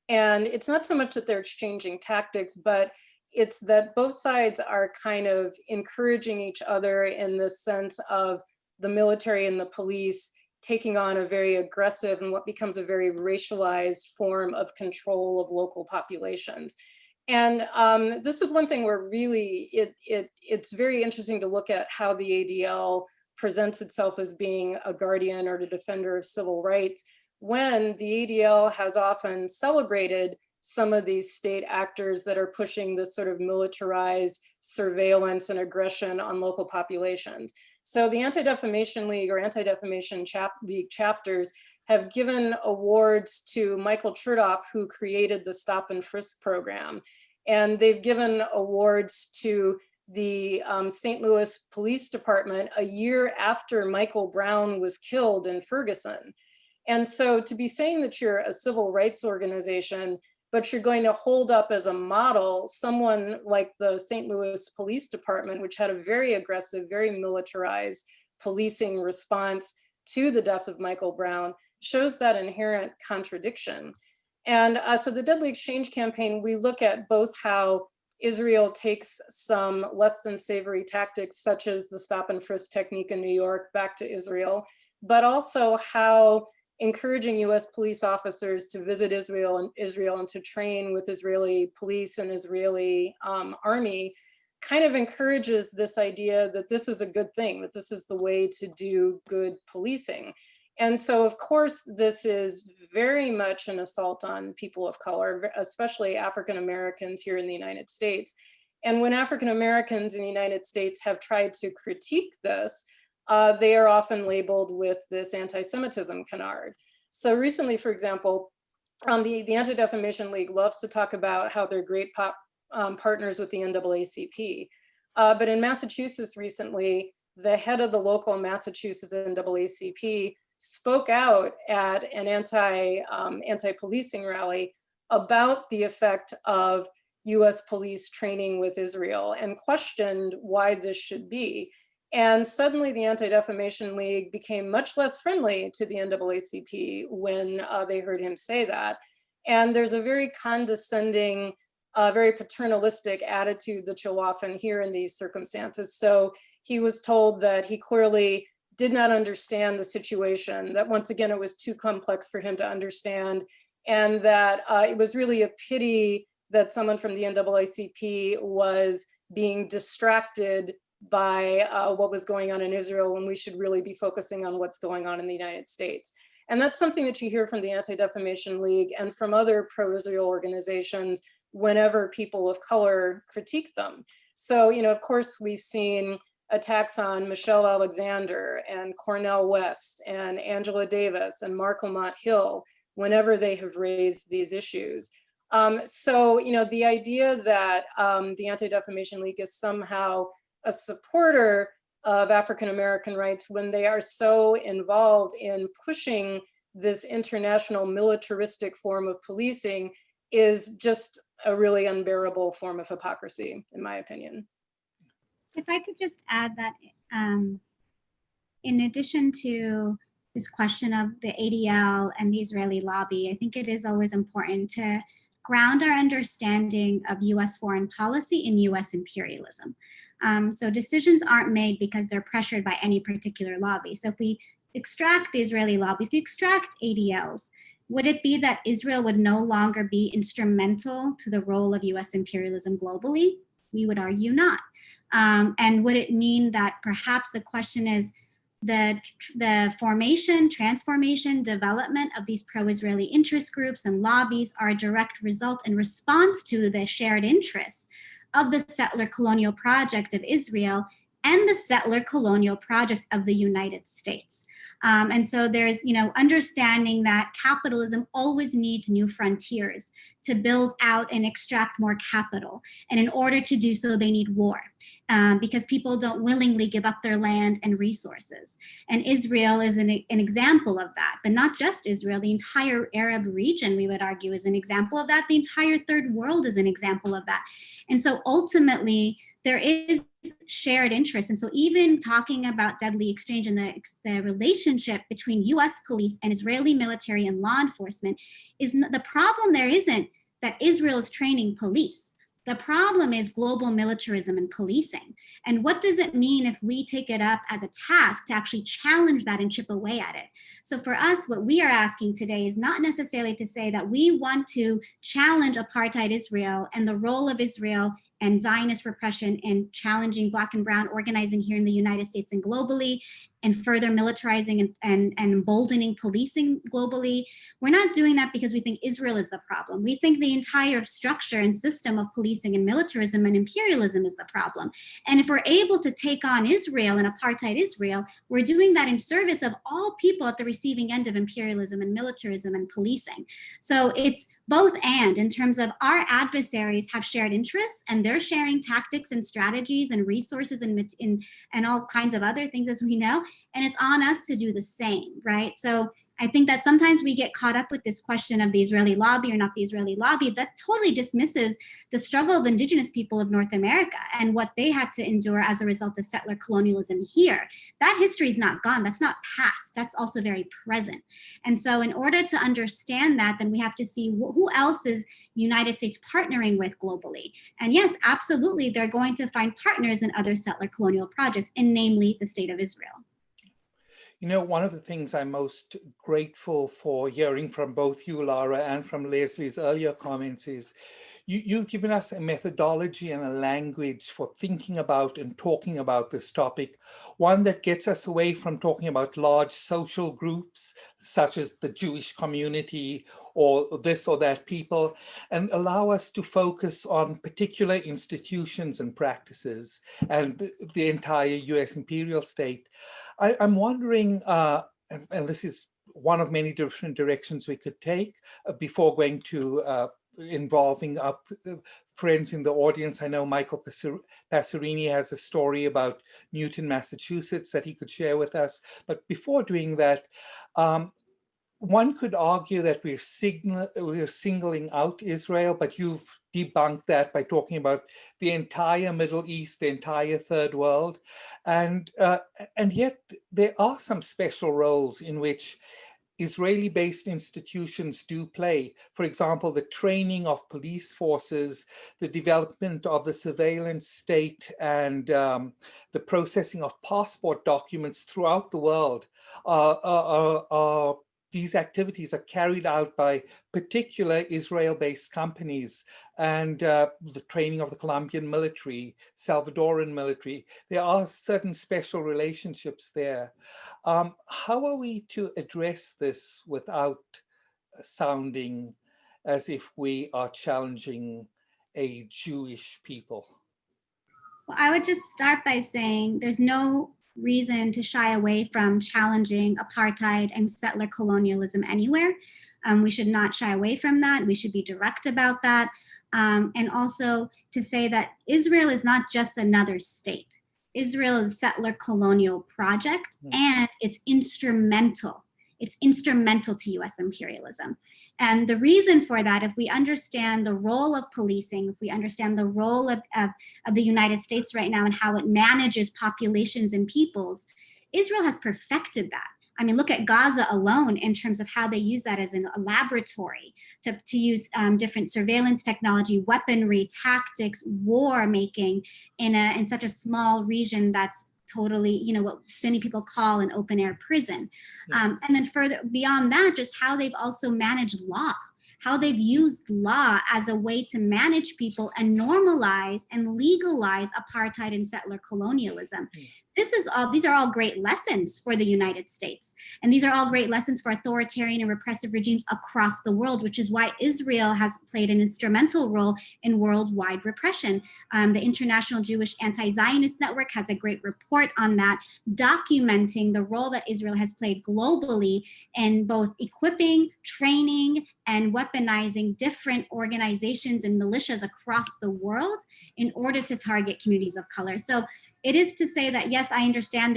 And it's not so much that they're exchanging tactics, but it's that both sides are kind of encouraging each other in the sense of the military and the police taking on a very aggressive and what becomes a very racialized form of control of local populations. And this is one thing where really it's very interesting to look at how the ADL presents itself as being a guardian or the defender of civil rights, when the ADL has often celebrated some of these state actors that are pushing this sort of militarized surveillance and aggression on local populations. So the Anti-Defamation League or Anti-Defamation League chapters have given awards to Michael Chertoff, who created the Stop and Frisk program. And they've given awards to the St. Louis Police Department a year after Michael Brown was killed in Ferguson. And so to be saying that you're a civil rights organization, but you're going to hold up as a model someone like the St. Louis Police Department, which had a very aggressive, very militarized policing response to the death of Michael Brown, shows that inherent contradiction. And so the Deadly Exchange campaign, we look at both how Israel takes some less than savory tactics, such as the stop and frisk technique in New York, back to Israel, but also how encouraging US police officers to visit Israel and to train with Israeli police and Israeli army kind of encourages this idea that this is a good thing, that this is the way to do good policing. And so, of course, this is very much an assault on people of color, especially African Americans here in the United States. And when African Americans in the United States have tried to critique this, they are often labeled with this anti-Semitism canard. So recently, for example, the Anti-Defamation League loves to talk about how they're great partners with the NAACP. But in Massachusetts recently, the head of the local Massachusetts NAACP spoke out at an anti-policing rally about the effect of US police training with Israel and questioned why this should be. And suddenly the Anti-Defamation League became much less friendly to the NAACP when they heard him say that. And there's a very condescending, very paternalistic attitude that you'll often hear in these circumstances. So he was told that he clearly did not understand the situation, that once again, it was too complex for him to understand, and that it was really a pity that someone from the NAACP was being distracted by what was going on in Israel when we should really be focusing on what's going on in the United States. And that's something that you hear from the Anti-Defamation League and from other pro-Israel organizations whenever people of color critique them. So, of course, we've seen attacks on Michelle Alexander and Cornel West and Angela Davis and Marco Mott Hill whenever they have raised these issues. So, the idea that the Anti-Defamation League is somehow a supporter of African-American rights when they are so involved in pushing this international militaristic form of policing is just a really unbearable form of hypocrisy, in my opinion. If I could just add that in addition to this question of the ADL and the Israeli lobby, I think it is always important to ground our understanding of US foreign policy in US imperialism. So decisions aren't made because they're pressured by any particular lobby. So if we extract the Israeli lobby, if you extract ADLs, would it be that Israel would no longer be instrumental to the role of US imperialism globally? We would argue not. And would it mean that perhaps the question is the formation, transformation, development of these pro-Israeli interest groups and lobbies are a direct result and response to the shared interests of the settler colonial project of Israel and the settler colonial project of the United States. And so there's, understanding that capitalism always needs new frontiers to build out and extract more capital. And in order to do so, they need war. Because people don't willingly give up their land and resources. And Israel is an example of that, but not just Israel, the entire Arab region, we would argue, is an example of that. The entire third world is an example of that. And so ultimately, there is shared interest. And so even talking about deadly exchange and the relationship between US police and Israeli military and law enforcement, the problem there isn't that Israel is training police. The problem is global militarism and policing. And what does it mean if we take it up as a task to actually challenge that and chip away at it? So for us, what we are asking today is not necessarily to say that we want to challenge apartheid Israel and the role of Israel and Zionist repression in challenging Black and Brown organizing here in the United States and globally, and further militarizing and emboldening policing globally. We're not doing that because we think Israel is the problem. We think the entire structure and system of policing and militarism and imperialism is the problem. And if we're able to take on Israel and apartheid Israel, we're doing that in service of all people at the receiving end of imperialism and militarism and policing. So it's both and in terms of our adversaries have shared interests and they're sharing tactics and strategies and resources and all kinds of other things, as we know. And it's on us to do the same, right? So I think that sometimes we get caught up with this question of the Israeli lobby or not the Israeli lobby that totally dismisses the struggle of indigenous people of North America and what they had to endure as a result of settler colonialism here. That history is not gone. That's not past. That's also very present. And so in order to understand that, then we have to see who else is United States partnering with globally. And yes, absolutely, they're going to find partners in other settler colonial projects, and namely the state of Israel. One of the things I'm most grateful for hearing from both you, Lara, and from Lesley's earlier comments is you've given us a methodology and a language for thinking about and talking about this topic, one that gets us away from talking about large social groups, such as the Jewish community or this or that people, and allow us to focus on particular institutions and practices and the entire US imperial state. I'm wondering, and this is one of many different directions we could take before going to involving up friends in the audience. I know Michael Passerini has a story about Newton, Massachusetts that he could share with us. But before doing that, one could argue that we're singling out Israel, but you've debunked that by talking about the entire Middle East, the entire third world. And yet there are some special roles in which Israeli-based institutions do play. For example, the training of police forces, the development of the surveillance state, and the processing of passport documents throughout the world these activities are carried out by particular Israel-based companies, and the training of the Colombian military, Salvadoran military. There are certain special relationships there. How are we to address this without sounding as if we are challenging a Jewish people? Well, I would just start by saying there's no reason to shy away from challenging apartheid and settler colonialism anywhere. We should not shy away from that. We should be direct about that. And also to say that Israel is not just another state. Israel is a settler colonial project, and it's instrumental It's instrumental to US imperialism. And the reason for that, if we understand the role of policing, if we understand the role of the United States right now and how it manages populations and peoples, Israel has perfected that. I mean, look at Gaza alone in terms of how they use that as a laboratory to use different surveillance technology, weaponry, tactics, war making in such a small region that's totally, you know, what many people call an open air prison. Yeah. And then further beyond that, just how they've also managed law, how they've used law as a way to manage people and normalize and legalize apartheid and settler colonialism. These are all great lessons for the United States. And these are all great lessons for authoritarian and repressive regimes across the world, which is why Israel has played an instrumental role in worldwide repression. The International Jewish Anti-Zionist Network has a great report on that, documenting the role that Israel has played globally in both equipping, training, and weaponizing different organizations and militias across the world in order to target communities of color. So it is to say that, yes, I understand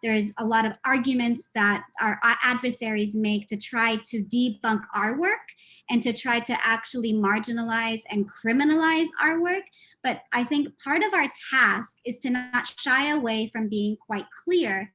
there's a lot of arguments that our adversaries make to try to debunk our work and to try to actually marginalize and criminalize our work. But I think part of our task is to not shy away from being quite clear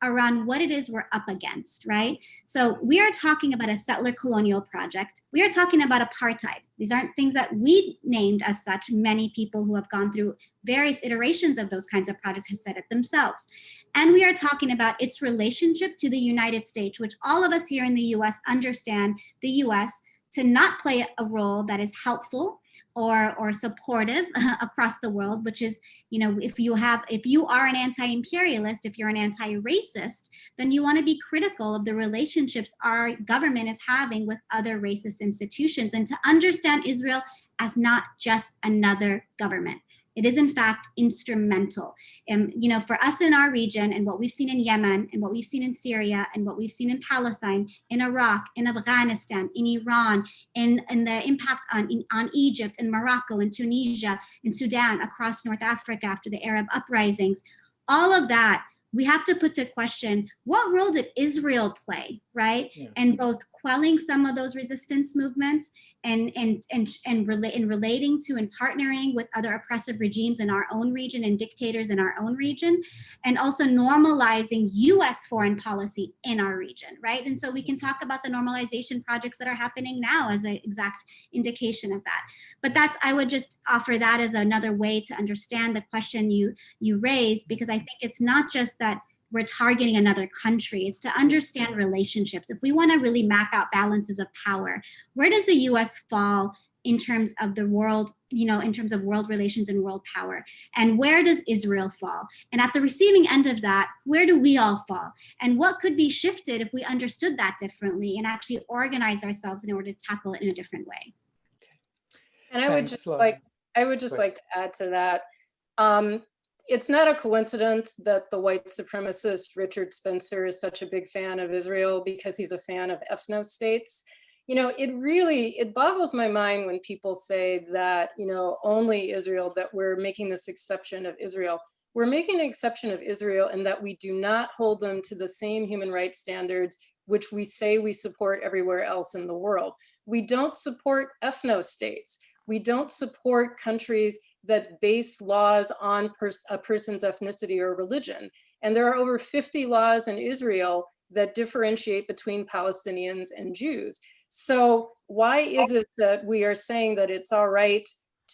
around what it is we're up against, right? So we are talking about a settler colonial project. We are talking about apartheid. These aren't things that we named as such. Many people who have gone through various iterations of those kinds of projects have said it themselves. And we are talking about its relationship to the United States, which all of us here in the US understand the US to not play a role that is helpful or supportive across the world, which is, you know, if you are an anti-imperialist, if you're an anti-racist, then you want to be critical of the relationships our government is having with other racist institutions, and to understand Israel as not just another government. It is in fact instrumental. And, you know, for us in our region, and what we've seen in Yemen, and what we've seen in Syria, and what we've seen in Palestine, in Iraq, in Afghanistan, in Iran, in the impact on Egypt, and Morocco, and Tunisia, and Sudan, across North Africa after the Arab uprisings, all of that, we have to put to question, what role did Israel play, right? Yeah. And both quelling some of those resistance movements and relating to and partnering with other oppressive regimes in our own region and dictators in our own region, and also normalizing US foreign policy in our region, right? And so we can talk about the normalization projects that are happening now as an exact indication of that. But I would just offer that as another way to understand the question you raised, because I think it's not just that we're targeting another country. It's to understand relationships. If we want to really map out balances of power, where does the US fall in terms of the world, you know, in terms of world relations and world power? And where does Israel fall? And at the receiving end of that, where do we all fall? And what could be shifted if we understood that differently and actually organize ourselves in order to tackle it in a different way? And I would just like to add to that. It's not a coincidence that the white supremacist Richard Spencer is such a big fan of Israel, because he's a fan of ethno-states. You know, it boggles my mind when people say that, you know, only Israel, that we're making this exception of Israel. We're making an exception of Israel in that we do not hold them to the same human rights standards which we say we support everywhere else in the world. We don't support ethno-states. We don't support countries that base laws on a person's ethnicity or religion. And there are over 50 laws in Israel that differentiate between Palestinians and Jews. So why is it that we are saying that it's all right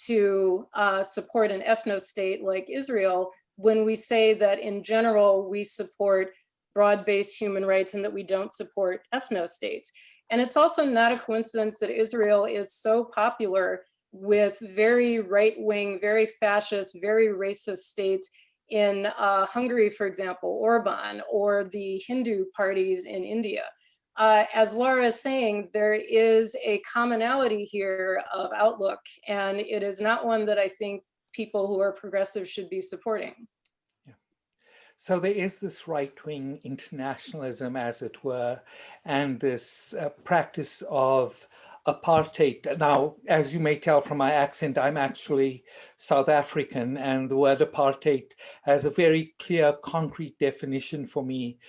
to support an ethno-state like Israel, when we say that in general we support broad-based human rights and that we don't support ethno-states? And it's also not a coincidence that Israel is so popular with very right-wing, very fascist, very racist states in Hungary, for example, Orban, or the Hindu parties in India. As Lara is saying, there is a commonality here of outlook, and it is not one that I think people who are progressive should be supporting. Yeah. So there is this right-wing internationalism, as it were, and this practice of apartheid. Now, as you may tell from my accent, I'm actually South African, and the word apartheid has a very clear, concrete definition for me.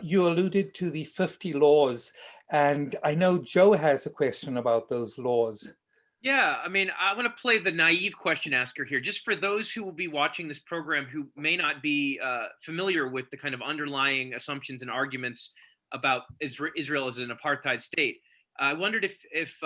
You alluded to the 50 laws, and I know Joe has a question about those laws. Yeah, I mean, I want to play the naive question asker here, just for those who will be watching this program who may not be familiar with the kind of underlying assumptions and arguments about Israel as an apartheid state. I wondered if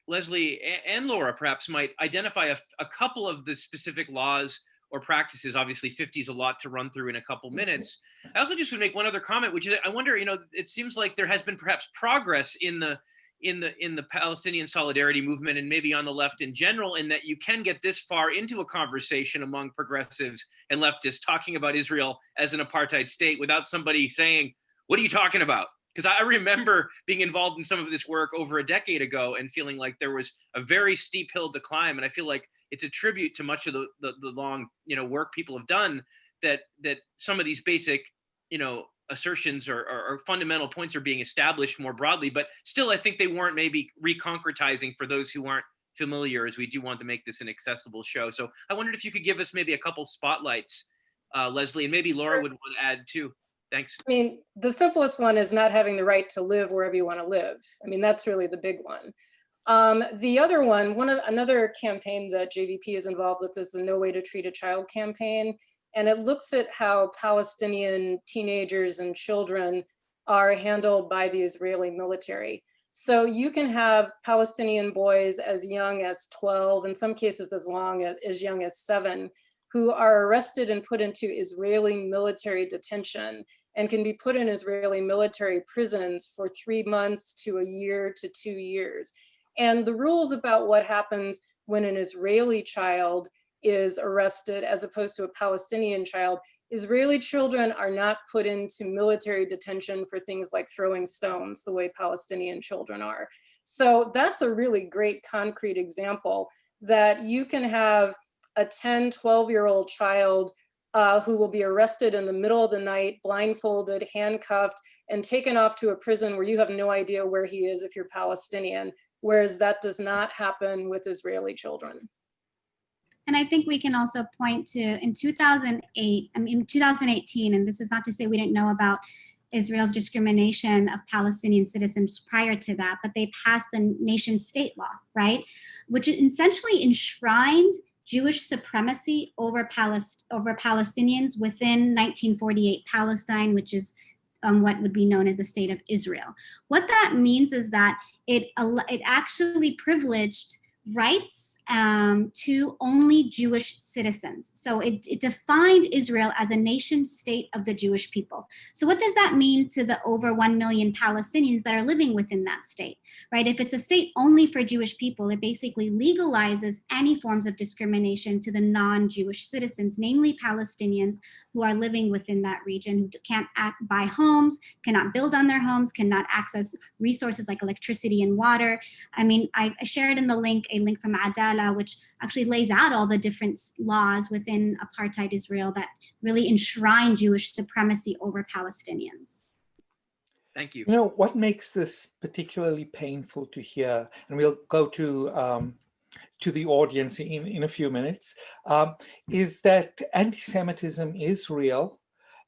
Lesley and Laura perhaps might identify a couple of the specific laws or practices. Obviously, 50 is a lot to run through in a couple minutes. I also just would make one other comment, which is I wonder, it seems like there has been perhaps progress in the Palestinian solidarity movement and maybe on the left in general, in that you can get this far into a conversation among progressives and leftists talking about Israel as an apartheid state without somebody saying, "What are you talking about?" Because I remember being involved in some of this work over a decade ago and feeling like there was a very steep hill to climb. And I feel like it's a tribute to much of the long, work people have done, that some of these basic, assertions or fundamental points are being established more broadly, but still I think they weren't maybe reconcretizing for those who aren't familiar, as we do want to make this an accessible show. So I wondered if you could give us maybe a couple spotlights, Lesley, and maybe Laura would want to add too. Thanks. I mean, the simplest one is not having the right to live wherever you want to live. I mean, that's really the big one. The other one, another campaign that JVP is involved with is the No Way to Treat a Child campaign. And it looks at how Palestinian teenagers and children are handled by the Israeli military. So you can have Palestinian boys as young as 12, in some cases as young as 7, who are arrested and put into Israeli military detention and can be put in Israeli military prisons for 3 months to a year to 2 years. And the rules about what happens when an Israeli child is arrested as opposed to a Palestinian child, Israeli children are not put into military detention for things like throwing stones the way Palestinian children are. So that's a really great concrete example that you can have a 10, 12-year-old child who will be arrested in the middle of the night, blindfolded, handcuffed, and taken off to a prison where you have no idea where he is if you're Palestinian, whereas that does not happen with Israeli children. And I think we can also point to in 2018, and this is not to say we didn't know about Israel's discrimination of Palestinian citizens prior to that, but they passed the nation state law, right? Which essentially enshrined Jewish supremacy over Palestinians within 1948 Palestine, which is what would be known as the state of Israel. What that means is that it actually privileged rights to only Jewish citizens. So it defined Israel as a nation state of the Jewish people. So what does that mean to the over 1 million Palestinians that are living within that state, right? If it's a state only for Jewish people, it basically legalizes any forms of discrimination to the non-Jewish citizens, namely Palestinians who are living within that region, who can't buy homes, cannot build on their homes, cannot access resources like electricity and water. I mean, I shared in the link a link from Adala, which actually lays out all the different laws within apartheid Israel that really enshrine Jewish supremacy over Palestinians. Thank you. You know, what makes this particularly painful to hear, and we'll go to the audience in a few minutes, is that anti-Semitism is real.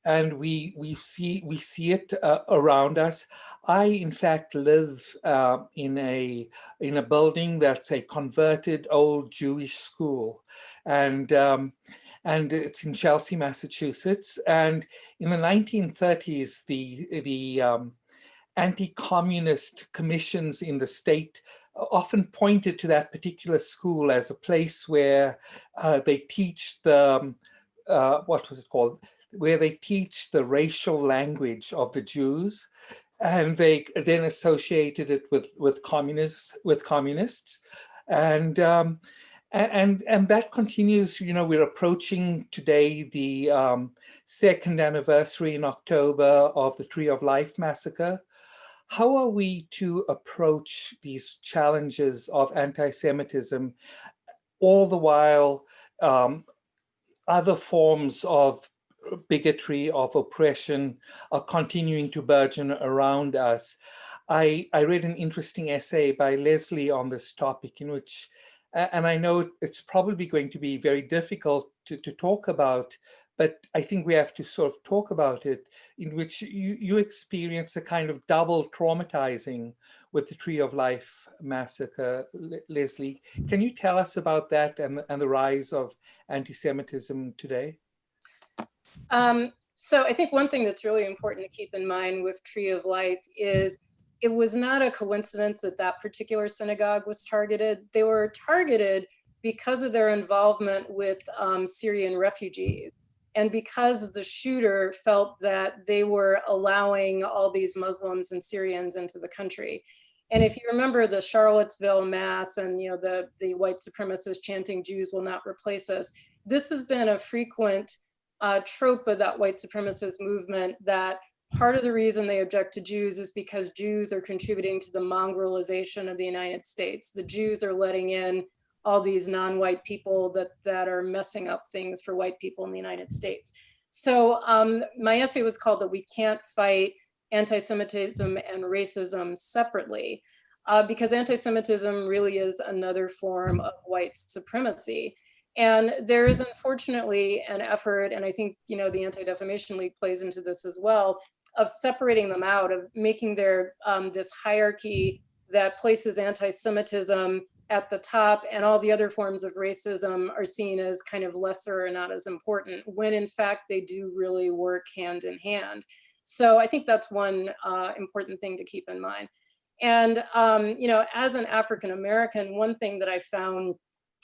And we see it around us. I, in fact, live in a building that's a converted old Jewish school, and it's in Chelsea, Massachusetts. And in the 1930s, the anti-communist commissions in the state often pointed to that particular school as a place where they teach the what was it called? Where they teach the racial language of the Jews, and they then associated it with communists, and that continues. You know, we're approaching today the second anniversary in October of the Tree of Life massacre. How are we to approach these challenges of anti-Semitism, all the while other forms of bigotry, of oppression are continuing to burgeon around us? I read an interesting essay by Lesley on this topic, in which, and I know it's probably going to be very difficult to talk about, but I think we have to sort of talk about it, in which you experience a kind of double traumatizing with the Tree of Life massacre. Lesley, can you tell us about that and the rise of anti-Semitism today? So I think one thing that's really important to keep in mind with Tree of Life is it was not a coincidence that that particular synagogue was targeted. They were targeted because of their involvement with Syrian refugees, and because the shooter felt that they were allowing all these Muslims and Syrians into the country. And if you remember the Charlottesville mass and the white supremacists chanting "Jews will not replace us," this has been a frequent trope of that white supremacist movement, that part of the reason they object to Jews is because Jews are contributing to the mongrelization of the United States. The Jews are letting in all these non-white people that are messing up things for white people in the United States. So my essay was called "That We Can't Fight Anti-Semitism and Racism Separately," because anti-Semitism really is another form of white supremacy. And there is unfortunately an effort, and I think the Anti-Defamation League plays into this as well, of separating them out, of making their this hierarchy that places anti-Semitism at the top and all the other forms of racism are seen as kind of lesser or not as important, when in fact they do really work hand in hand. So I think that's one important thing to keep in mind. And as an African American, one thing that I found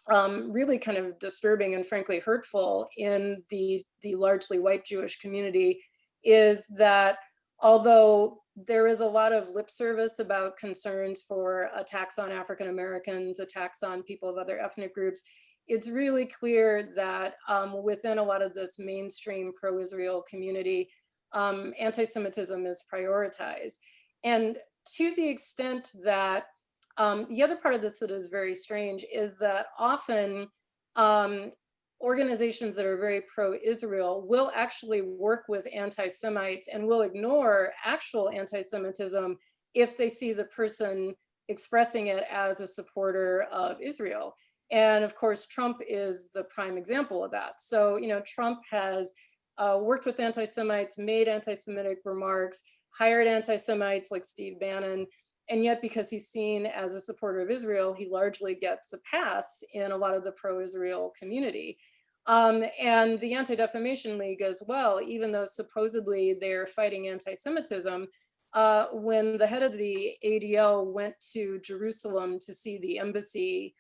really kind of disturbing and frankly hurtful in the largely white Jewish community is that although there is a lot of lip service about concerns for attacks on African Americans, attacks on people of other ethnic groups, it's really clear that within a lot of this mainstream pro-Israel community, anti-Semitism is prioritized. And to the extent that the other part of this that is very strange is that often organizations that are very pro-Israel will actually work with anti-Semites and will ignore actual anti-Semitism if they see the person expressing it as a supporter of Israel. And of course, Trump is the prime example of that. So, Trump has worked with anti-Semites, made anti-Semitic remarks, hired anti-Semites like Steve Bannon. And yet, because he's seen as a supporter of Israel, he largely gets a pass in a lot of the pro-Israel community. And the Anti-Defamation League as well, even though supposedly they're fighting anti-Semitism, when the head of the ADL went to Jerusalem to see the embassy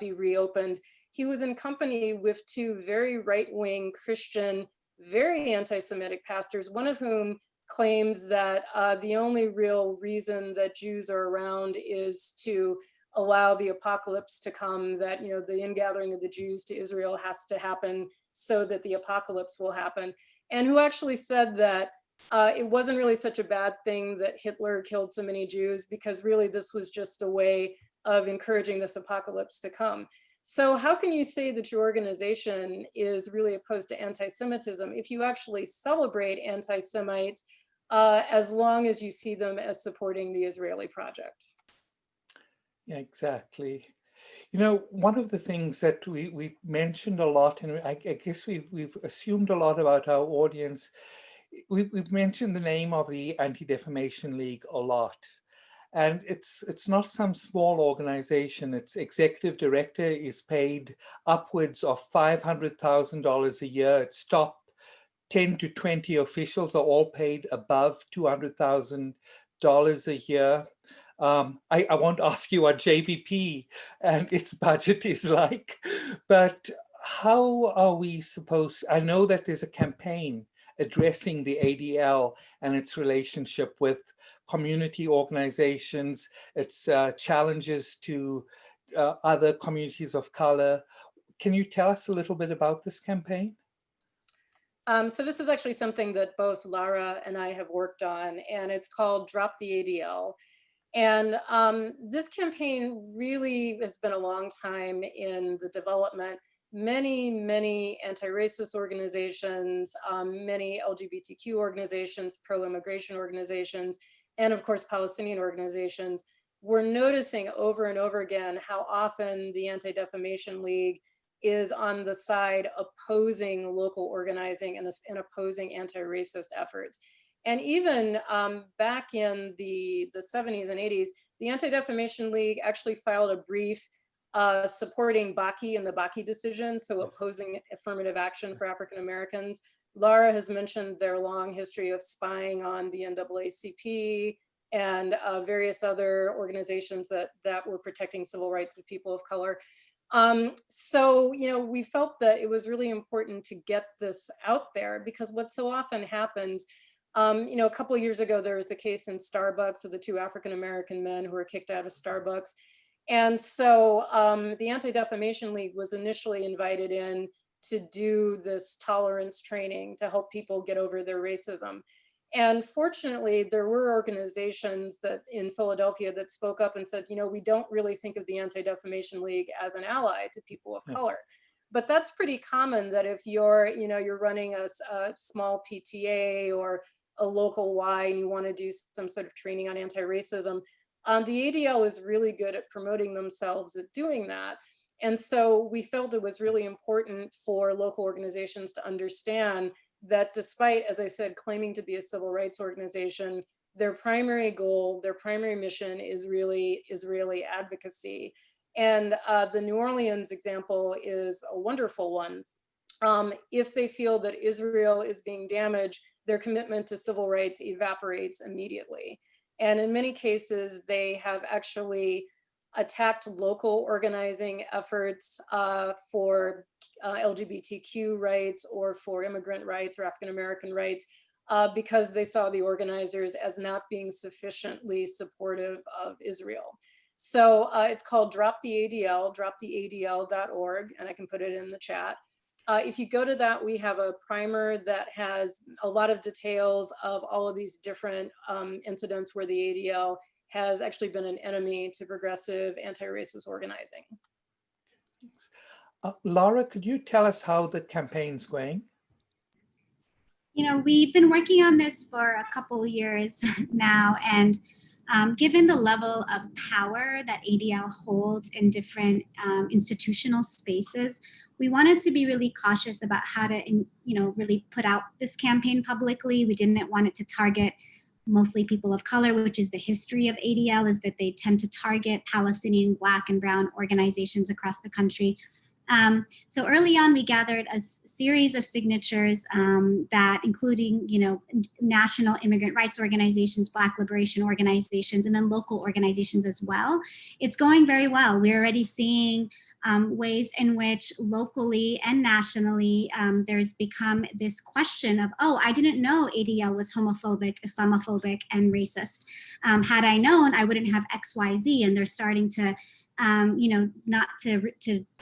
be reopened, he was in company with two very right-wing Christian, very anti-Semitic pastors, one of whom claims that the only real reason that Jews are around is to allow the apocalypse to come, that the ingathering of the Jews to Israel has to happen so that the apocalypse will happen, and who actually said that it wasn't really such a bad thing that Hitler killed so many Jews, because really this was just a way of encouraging this apocalypse to come. So how can you say that your organization is really opposed to anti-Semitism if you actually celebrate anti-Semites as long as you see them as supporting the Israeli project? Yeah, exactly. One of the things that we've mentioned a lot, and I guess we've assumed a lot about our audience, we've mentioned the name of the Anti-Defamation League a lot. And it's not some small organization. Its executive director is paid upwards of $500,000 a year. Its top 10 to 20 officials are all paid above $200,000 a year. I won't ask you what JVP and its budget is like, but how are we supposed, I know that there's a campaign addressing the ADL and its relationship with community organizations, its challenges to other communities of color. Can you tell us a little bit about this campaign? So this is actually something that both Lara and I have worked on, and it's called Drop the ADL. And this campaign really has been a long time in the development. Many anti-racist organizations, many LGBTQ organizations, pro-immigration organizations, and of course Palestinian organizations were noticing over and over again how often the Anti-Defamation League is on the side opposing local organizing and opposing anti-racist efforts. And even back in the 70s and 80s, the Anti-Defamation League actually filed a brief supporting Bakke and the Bakke decision, so opposing affirmative action for African Americans. Lara has mentioned their long history of spying on the NAACP and various other organizations that were protecting civil rights of people of color. So, you know, we felt that it was really important to get this out there, because what so often happens, you know, a couple of years ago, there was the case in Starbucks of the 2 African-American men who were kicked out of Starbucks. And so the Anti-Defamation League was initially invited in to do this tolerance training to help people get over their racism. And fortunately, there were organizations that in Philadelphia that spoke up and said, you know, we don't really think of the Anti-Defamation League as an ally to people of color. But that's pretty common, that if you're, you know, you're running a small PTA or a local Y and you want to do some sort of training on anti-racism, the ADL is really good at promoting themselves at doing that. And so we felt it was really important for local organizations to understand that despite, as I said, claiming to be a civil rights organization, their primary goal, their primary mission is really Israeli advocacy. And the New Orleans example is a wonderful one. If they feel that Israel is being damaged, their commitment to civil rights evaporates immediately. And in many cases, they have actually attacked local organizing efforts for LGBTQ rights or for immigrant rights or African-American rights because they saw the organizers as not being sufficiently supportive of Israel. So it's called Drop the ADL, droptheadl.org, and I can put it in the chat. If you go to that, we have a primer that has a lot of details of all of these different incidents where the ADL has actually been an enemy to progressive anti-racist organizing. Lara, could you tell us how the campaign's going? You know, we've been working on this for a couple years now, and given the level of power that ADL holds in different institutional spaces, we wanted to be really cautious about how to, you know, really put out this campaign publicly. We didn't want it to target mostly people of color, which is the history of ADL, is that they tend to target Palestinian, Black, and Brown organizations across the country. So early on, we gathered a series of signatures that including, you know, national immigrant rights organizations, Black liberation organizations, and then local organizations as well. It's going very well. We're already seeing ways in which locally and nationally there's become this question of, oh, I didn't know ADL was homophobic, Islamophobic, and racist. Had I known, I wouldn't have X, Y, Z. And they're starting to you know, not to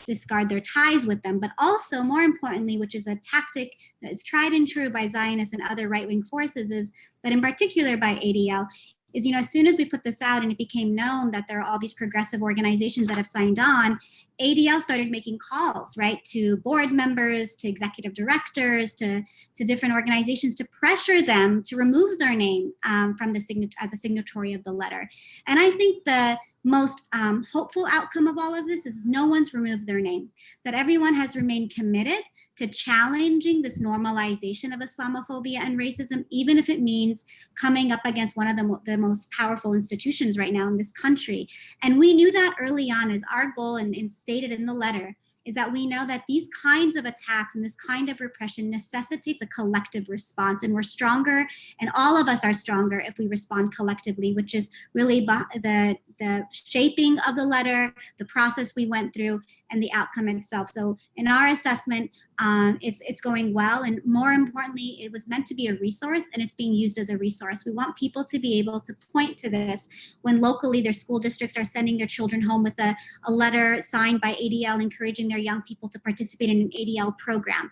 discard their ties with them, but also more importantly, which is a tactic that is tried and true by Zionists and other right-wing forces, but in particular by ADL, is, you know, as soon as we put this out and it became known that there are all these progressive organizations that have signed on, ADL started making calls, right, to board members, to executive directors, to different organizations to pressure them to remove their name from the as a signatory of the letter. And I think the most hopeful outcome of all of this is no one's removed their name, that everyone has remained committed to challenging this normalization of Islamophobia and racism, even if it means coming up against one of the most powerful institutions right now in this country. And we knew that early on as our goal, and stated in the letter, is that we know that these kinds of attacks and this kind of repression necessitates a collective response, and we're stronger, and all of us are stronger if we respond collectively, which is really the shaping of the letter, the process we went through, and the outcome itself. So in our assessment, it's going well, and more importantly, it was meant to be a resource, and it's being used as a resource. We want people to be able to point to this when locally their school districts are sending their children home with a letter signed by ADL encouraging their young people to participate in an ADL program,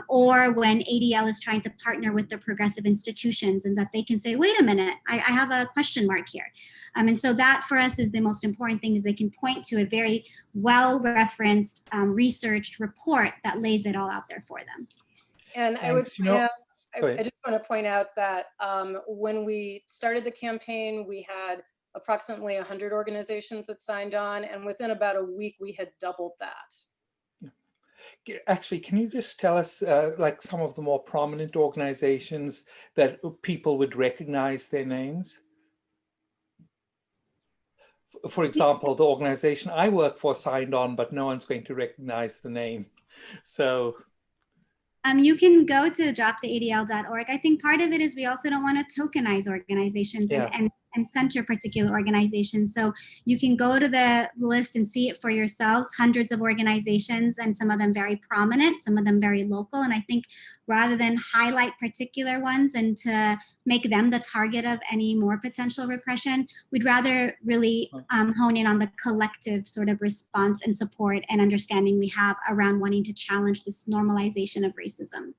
or when ADL is trying to partner with their progressive institutions, and that they can say, wait a minute, I have a question mark here. And so that for us is the most important thing, is they can point to a very well-referenced, researched report that lays it all out there for them. And I would point out, I just want to point out that when we started the campaign, we had approximately 100 organizations that signed on, and within about a week, we had doubled that. Actually, can you just tell us like some of the more prominent organizations that people would recognize their names? For example, the organization I work for signed on, but no one's going to recognize the name. So you can go to droptheadl.org. I think part of it is we also don't want to tokenize organizations and center particular organizations. So you can go to the list and see it for yourselves, hundreds of organizations, and some of them very prominent, some of them very local. And I think rather than highlight particular ones and to make them the target of any more potential repression, we'd rather really hone in on the collective sort of response and support and understanding we have around wanting to challenge this normalization of racism.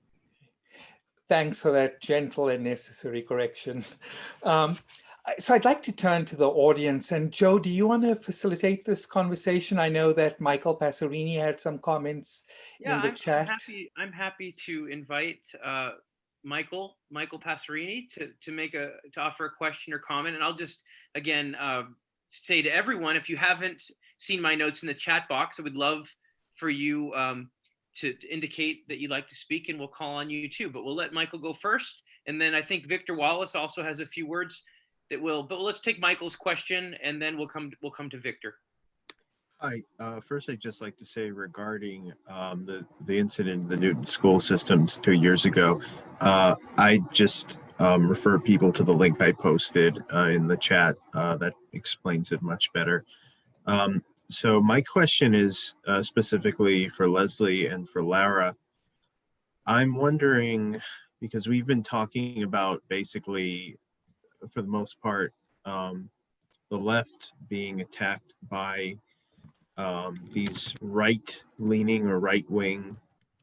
Thanks for that gentle and necessary correction. So I'd like to turn to the audience. And Joe, do you want to facilitate this conversation? I know that Michael Passerini had some comments in the chat. I'm happy to invite Michael Passerini to offer a question or comment. And I'll just again say to everyone, if you haven't seen my notes in the chat box, I would love for you to indicate that you'd like to speak, and we'll call on you too. But we'll let Michael go first, and then I think Victor Wallace also has a few words that will. But let's take Michael's question, and then we'll come to Victor. Hi. First, I'd just like to say regarding the incident in the Newton school systems 2 years ago, I just refer people to the link I posted in the chat that explains it much better. So my question is specifically for Lesley and for Lara. I'm wondering, because we've been talking about basically, for the most part, the left being attacked by these right-leaning or right-wing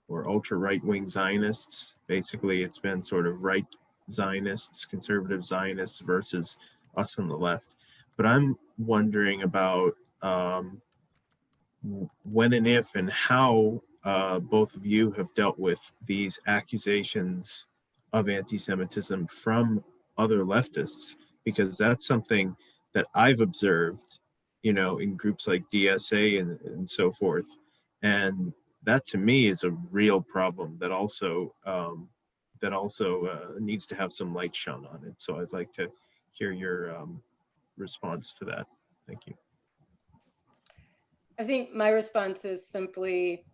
or ultra-right-wing Zionists. Basically, it's been sort of right Zionists, conservative Zionists versus us on the left. But I'm wondering about when and if and how both of you have dealt with these accusations of anti-Semitism from other leftists, because that's something that I've observed, you know, in groups like DSA and so forth. And that to me is a real problem that also needs to have some light shone on it. So I'd like to hear your response to that. Thank you. I think my response is simply,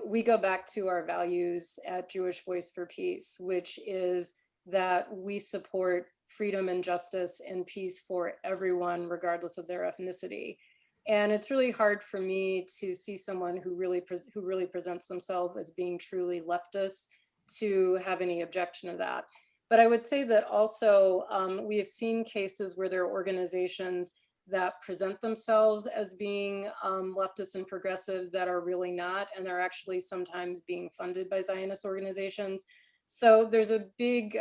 we go back to our values at Jewish Voice for Peace, which is that we support freedom and justice and peace for everyone, regardless of their ethnicity. And it's really hard for me to see someone who really presents themselves as being truly leftist to have any objection to that. But I would say that also we have seen cases where there are organizations that present themselves as being leftist and progressive that are really not, and are actually sometimes being funded by Zionist organizations. So there's a big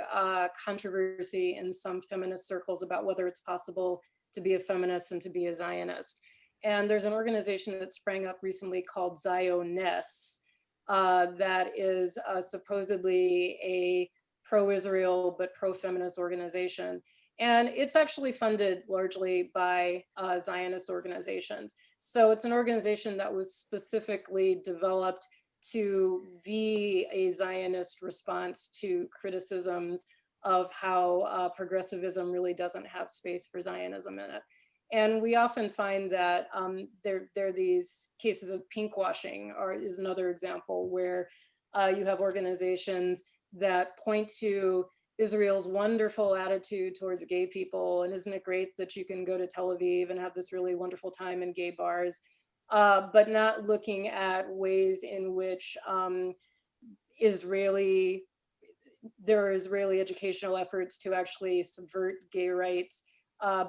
controversy in some feminist circles about whether it's possible to be a feminist and to be a Zionist. And there's an organization that sprang up recently called Zionists that is supposedly a pro-Israel but pro-feminist organization. And it's actually funded largely by Zionist organizations. So it's an organization that was specifically developed to be a Zionist response to criticisms of how progressivism really doesn't have space for Zionism in it. And we often find that there are these cases of pinkwashing, is another example where you have organizations that point to Israel's wonderful attitude towards gay people, and isn't it great that you can go to Tel Aviv and have this really wonderful time in gay bars, but not looking at ways in which there are Israeli educational efforts to actually subvert gay rights,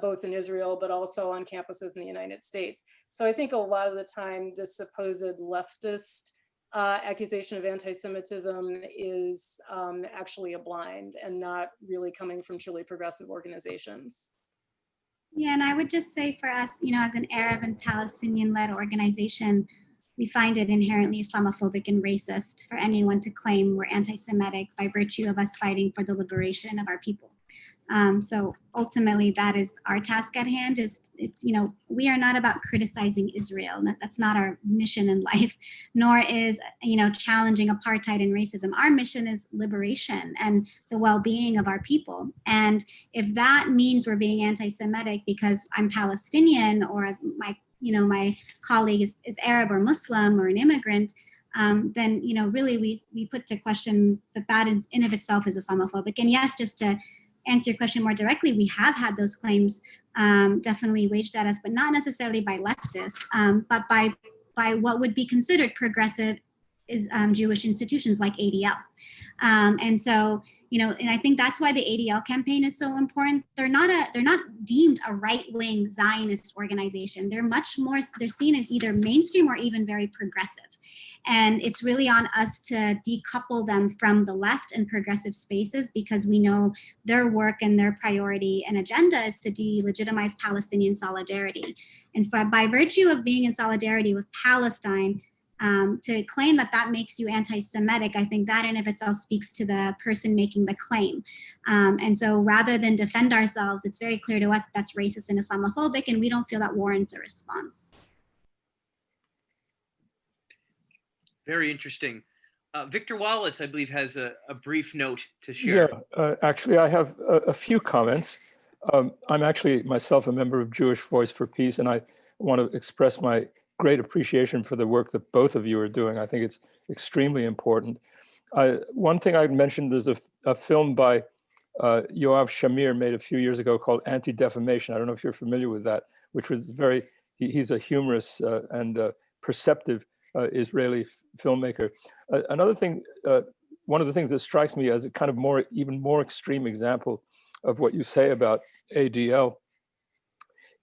both in Israel, but also on campuses in the United States. So I think a lot of the time, this supposed leftist accusation of anti-Semitism is actually a blind and not really coming from truly progressive organizations. Yeah, and I would just say for us, you know, as an Arab and Palestinian-led organization, we find it inherently Islamophobic and racist for anyone to claim we're anti-Semitic by virtue of us fighting for the liberation of our people. So ultimately, that is our task at hand. We are not about criticizing Israel. That's not our mission in life, nor is, challenging apartheid and racism. Our mission is liberation and the well-being of our people. And if that means we're being anti-Semitic because I'm Palestinian, or my colleague is Arab or Muslim or an immigrant, then really we put to question that in of itself is Islamophobic. And yes, just to answer your question more directly, we have had those claims definitely waged at us, but not necessarily by leftists, but by what would be considered progressive Jewish institutions like ADL. And so, and I think that's why the ADL campaign is so important. They're not deemed a right-wing Zionist organization. They're seen as either mainstream or even very progressive. And it's really on us to decouple them from the left and progressive spaces, because we know their work and their priority and agenda is to delegitimize Palestinian solidarity. And by virtue of being in solidarity with Palestine, to claim that makes you anti-Semitic, I think that in of itself speaks to the person making the claim. And so rather than defend ourselves, it's very clear to us that's racist and Islamophobic, and we don't feel that warrants a response. Very interesting. Victor Wallace, I believe, has a brief note to share. Yeah, actually, I have a few comments. I'm actually myself a member of Jewish Voice for Peace, and I want to express my great appreciation for the work that both of you are doing. I think it's extremely important. One thing I'd mentioned, there's a film by Yoav Shamir made a few years ago called Anti-Defamation. I don't know if you're familiar with that, which was he's a humorous and perceptive Israeli filmmaker. Another thing, one of the things that strikes me as a kind of even more extreme example of what you say about ADL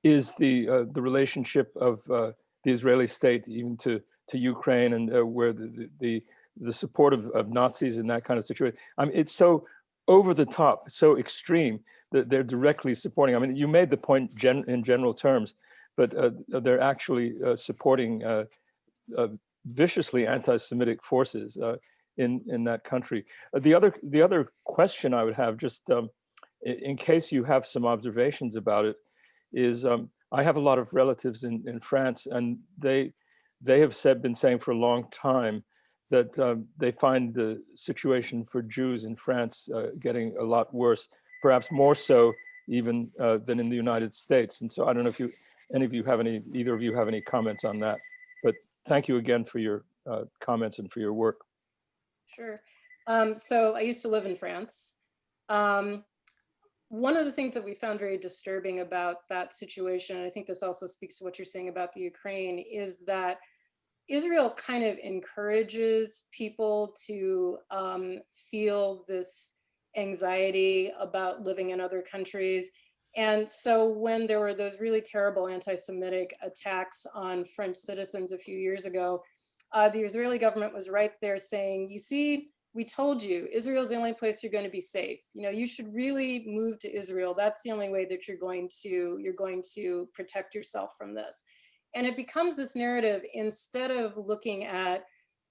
is the relationship of the Israeli state even to Ukraine, and where the support of Nazis in that kind of situation. I mean, it's so over the top, so extreme that they're directly supporting. I mean, you made the point in general terms, but they're actually supporting viciously anti-Semitic forces in that country. The other question I would have, just in case you have some observations about it, is I have a lot of relatives in France, and they have been saying for a long time that they find the situation for Jews in France getting a lot worse, perhaps more so even than in the United States. And so I don't know if either of you have any comments on that, but thank you again for your comments and for your work. Sure. So I used to live in France. One of the things that we found very disturbing about that situation, and I think this also speaks to what you're saying about the Ukraine, is that Israel kind of encourages people to feel this anxiety about living in other countries. And so when there were those really terrible anti-Semitic attacks on French citizens a few years ago, the Israeli government was right there saying, you see, we told you, Israel's the only place you're going to be safe. You should really move to Israel. That's the only way that you're going to protect yourself from this. And it becomes this narrative, instead of looking at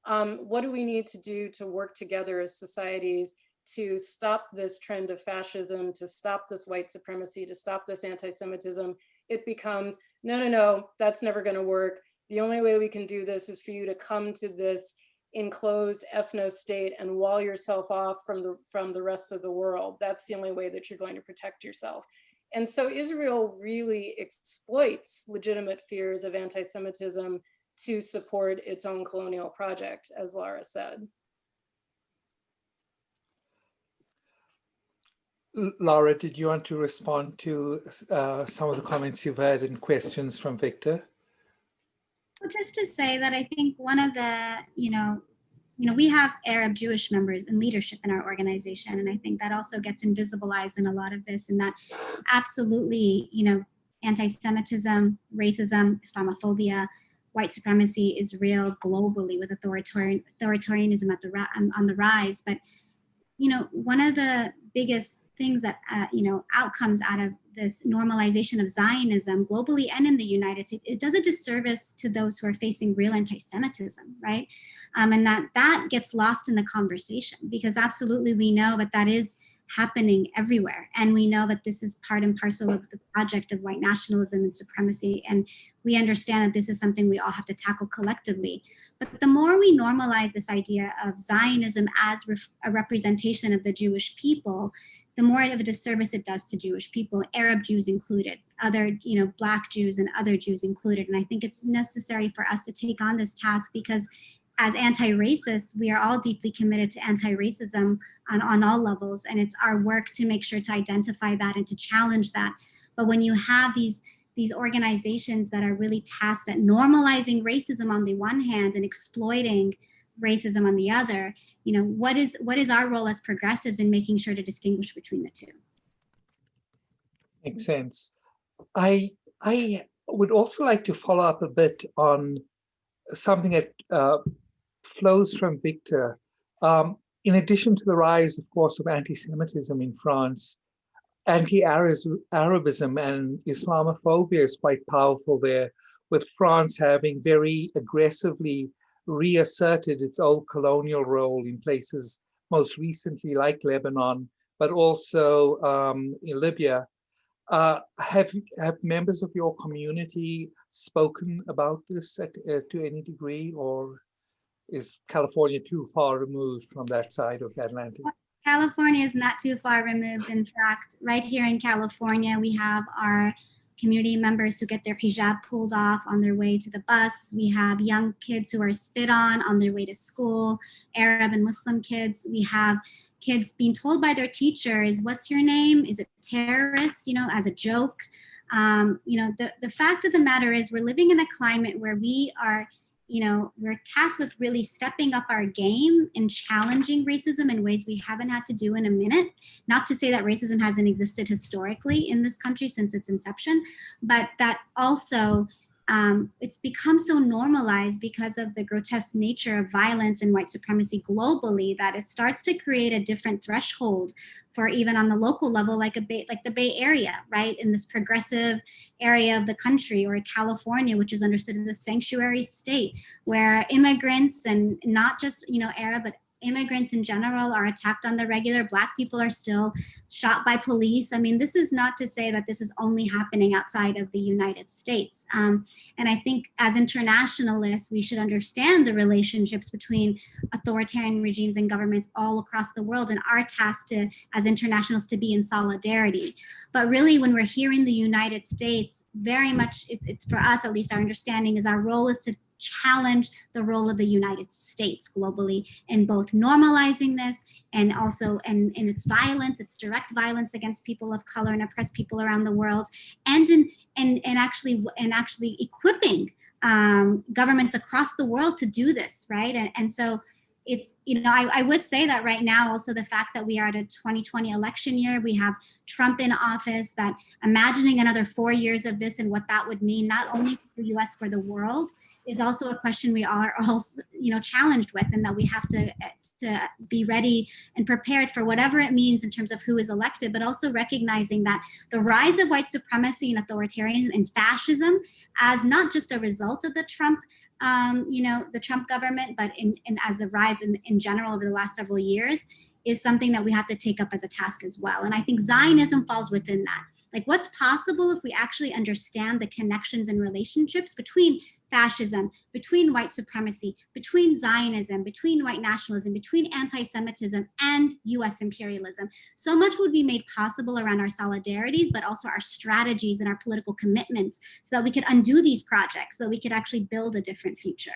what do we need to do to work together as societies to stop this trend of fascism, to stop this white supremacy, to stop this anti-Semitism, it becomes, no, that's never going to work. The only way we can do this is for you to come to this enclosed ethno-state and wall yourself off from the rest of the world. That's the only way that you're going to protect yourself. And so Israel really exploits legitimate fears of anti-Semitism to support its own colonial project, as Lara said. Lara, did you want to respond to some of the comments you've had and questions from Victor? Well, just to say that I think one of the, we have Arab Jewish members in leadership in our organization, and I think that also gets invisibilized in a lot of this, and that absolutely, anti-Semitism, racism, Islamophobia, white supremacy is real globally, with authoritarianism on the rise. But, one of the biggest things that, outcomes out of this normalization of Zionism globally and in the United States, it does a disservice to those who are facing real anti-Semitism, right? And that gets lost in the conversation, because absolutely we know that is happening everywhere. And we know that this is part and parcel of the project of white nationalism and supremacy. And we understand that this is something we all have to tackle collectively. But the more we normalize this idea of Zionism as a representation of the Jewish people, the more of a disservice it does to Jewish people, Arab Jews included, other, Black Jews and other Jews included. And I think it's necessary for us to take on this task, because as anti-racists, we are all deeply committed to anti-racism on all levels. And it's our work to make sure to identify that and to challenge that. But when you have these organizations that are really tasked at normalizing racism on the one hand and exploiting racism on the other, what is our role as progressives in making sure to distinguish between the two? Makes sense. I would also like to follow up a bit on something that flows from Victor. In addition to the rise, of course, of anti-Semitism in France, anti-Arabism and Islamophobia is quite powerful there, with France having very aggressively reasserted its old colonial role in places most recently like Lebanon, but also in Libya. Have members of your community spoken about this to any degree, or is California too far removed from that side of the Atlantic? California is not too far removed. In fact, right here in California, we have our community members who get their hijab pulled off on their way to the bus. We have young kids who are spit on their way to school, Arab and Muslim kids. We have kids being told by their teachers, "What's your name? Is it terrorist?" As a joke. The fact of the matter is we're living in a climate where we are, we're tasked with really stepping up our game and challenging racism in ways we haven't had to do in a minute. Not to say that racism hasn't existed historically in this country since its inception, but that also it's become so normalized because of the grotesque nature of violence and white supremacy globally that it starts to create a different threshold for even on the local level, like the Bay Area, right? In this progressive area of the country, or California, which is understood as a sanctuary state, where immigrants, and not just, Arab, but immigrants in general, are attacked on the regular. Black people are still shot by police. I mean, this is not to say that this is only happening outside of the United States. And I think as internationalists, we should understand the relationships between authoritarian regimes and governments all across the world, and our task as internationals to be in solidarity. But really, when we're here in the United States, very much, it's for us, at least our understanding is our role is to challenge the role of the United States globally in both normalizing this and also in its violence, its direct violence against people of color and oppressed people around the world, and actually equipping governments across the world to do this, right? And so it's, I would say that right now also the fact that we are at a 2020 election year, we have Trump in office, that imagining another 4 years of this and what that would mean, not only for the US, for the world, is also a question we are also, challenged with, and that we have to be ready and prepared for whatever it means in terms of who is elected, but also recognizing that the rise of white supremacy and authoritarianism and fascism as not just a result of the Trump the Trump government, but as the rise in general over the last several years, is something that we have to take up as a task as well. And I think Zionism falls within that. Like, what's possible if we actually understand the connections and relationships between fascism, between white supremacy, between Zionism, between white nationalism, between anti-Semitism and US imperialism. So much would be made possible around our solidarities, but also our strategies and our political commitments, so that we could undo these projects, so that we could actually build a different future.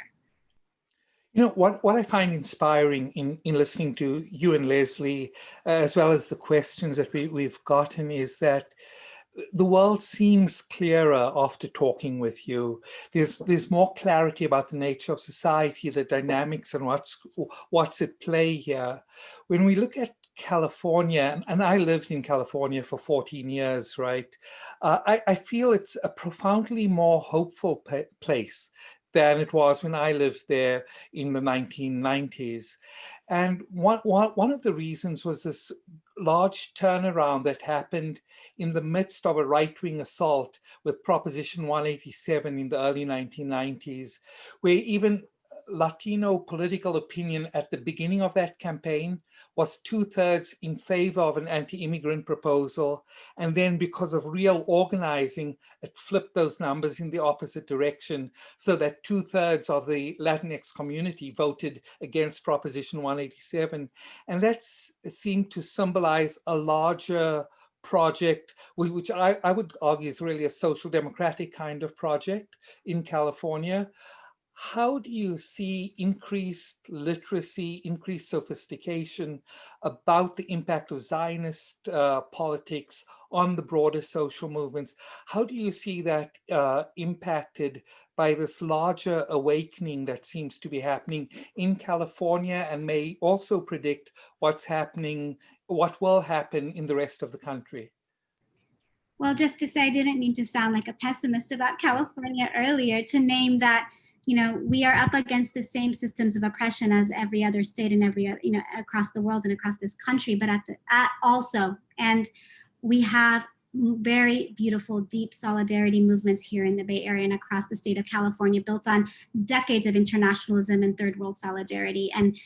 What I find inspiring in listening to you and Lesley, as well as the questions that we've gotten, is that the world seems clearer after talking with you. There's more clarity about the nature of society, the dynamics, and what's at play here. When we look at California, and I lived in California for 14 years, right? I feel it's a profoundly more hopeful place than it was when I lived there in the 1990s. And one of the reasons was this large turnaround that happened in the midst of a right-wing assault with Proposition 187 in the early 1990s, where even Latino political opinion at the beginning of that campaign was 2/3 in favor of an anti-immigrant proposal. And then because of real organizing, it flipped those numbers in the opposite direction, so that 2/3 of the Latinx community voted against Proposition 187. And that seemed to symbolize a larger project, which I would argue is really a social democratic kind of project in California. How do you see increased literacy, increased sophistication about the impact of Zionist politics on the broader social movements? How do you see that impacted by this larger awakening that seems to be happening in California, and may also predict what will happen in the rest of the country? Well, just to say, I didn't mean to sound like a pessimist about California earlier, to name that, you know, we are up against the same systems of oppression as every other state and every, you know, across the world and across this country, but and we have very beautiful, deep solidarity movements here in the Bay Area and across the state of California, built on decades of internationalism and third world solidarity. And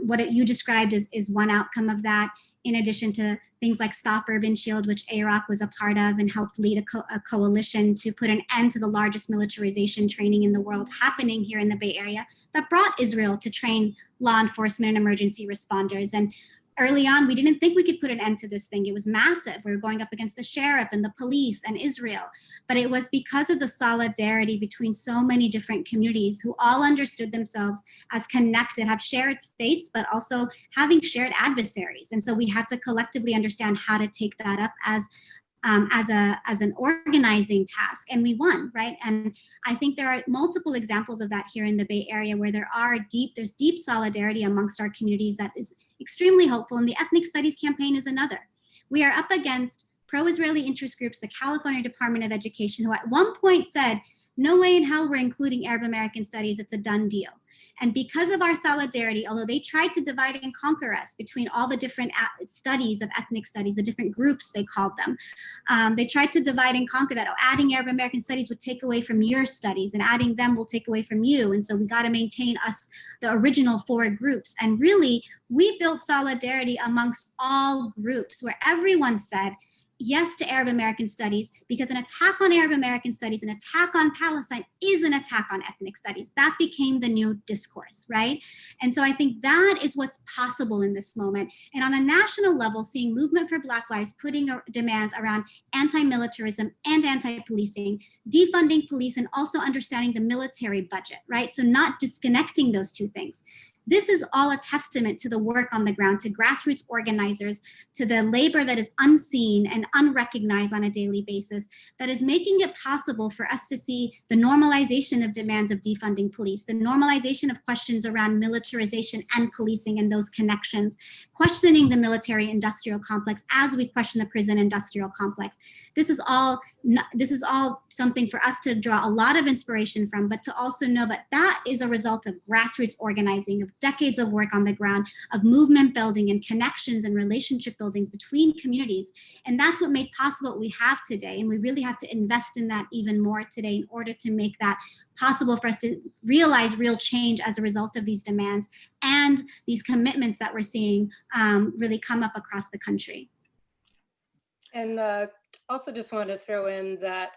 what you described is one outcome of that, in addition to things like Stop Urban Shield, which AROC was a part of and helped lead a coalition to put an end to the largest militarization training in the world happening here in the Bay Area, that brought Israel to train law enforcement and emergency responders. And early on, we didn't think we could put an end to this thing. It was massive. We were going up against the sheriff and the police and Israel. But it was because of the solidarity between so many different communities who all understood themselves as connected, have shared fates, but also having shared adversaries. And so we had to collectively understand how to take that up as an organizing task, and we won, right? And I think there are multiple examples of that here in the Bay Area, where there's deep solidarity amongst our communities that is extremely hopeful, and the ethnic studies campaign is another. We are up against pro-Israeli interest groups, the California Department of Education, who at one point said, no way in hell we're including Arab American studies, it's a done deal. And because of our solidarity, although they tried to divide and conquer us between all the different studies of ethnic studies, the different groups they called them, they tried to divide and conquer that. Oh, adding Arab American studies would take away from your studies, and adding them will take away from you. And so we got to maintain us, the original 4 groups. And really, we built solidarity amongst all groups, where everyone said yes to Arab American studies, because an attack on Arab American studies, an attack on Palestine, is an attack on ethnic studies. That became the new discourse, right? And so I think that is what's possible in this moment. And on a national level, seeing Movement for Black Lives putting demands around anti-militarism and anti-policing, defunding police, and also understanding the military budget, right? So not disconnecting those two things. This is all a testament to the work on the ground, to grassroots organizers, to the labor that is unseen and unrecognized on a daily basis, that is making it possible for us to see the normalization of demands of defunding police, the normalization of questions around militarization and policing and those connections, questioning the military industrial complex as we question the prison industrial complex. This is all something for us to draw a lot of inspiration from, but to also know that that is a result of grassroots organizing, of decades of work on the ground, of movement building and connections and relationship buildings between communities. And that's what made possible what we have today. And we really have to invest in that even more today in order to make that possible for us to realize real change as a result of these demands and these commitments that we're seeing really come up across the country. And also just wanted to throw in that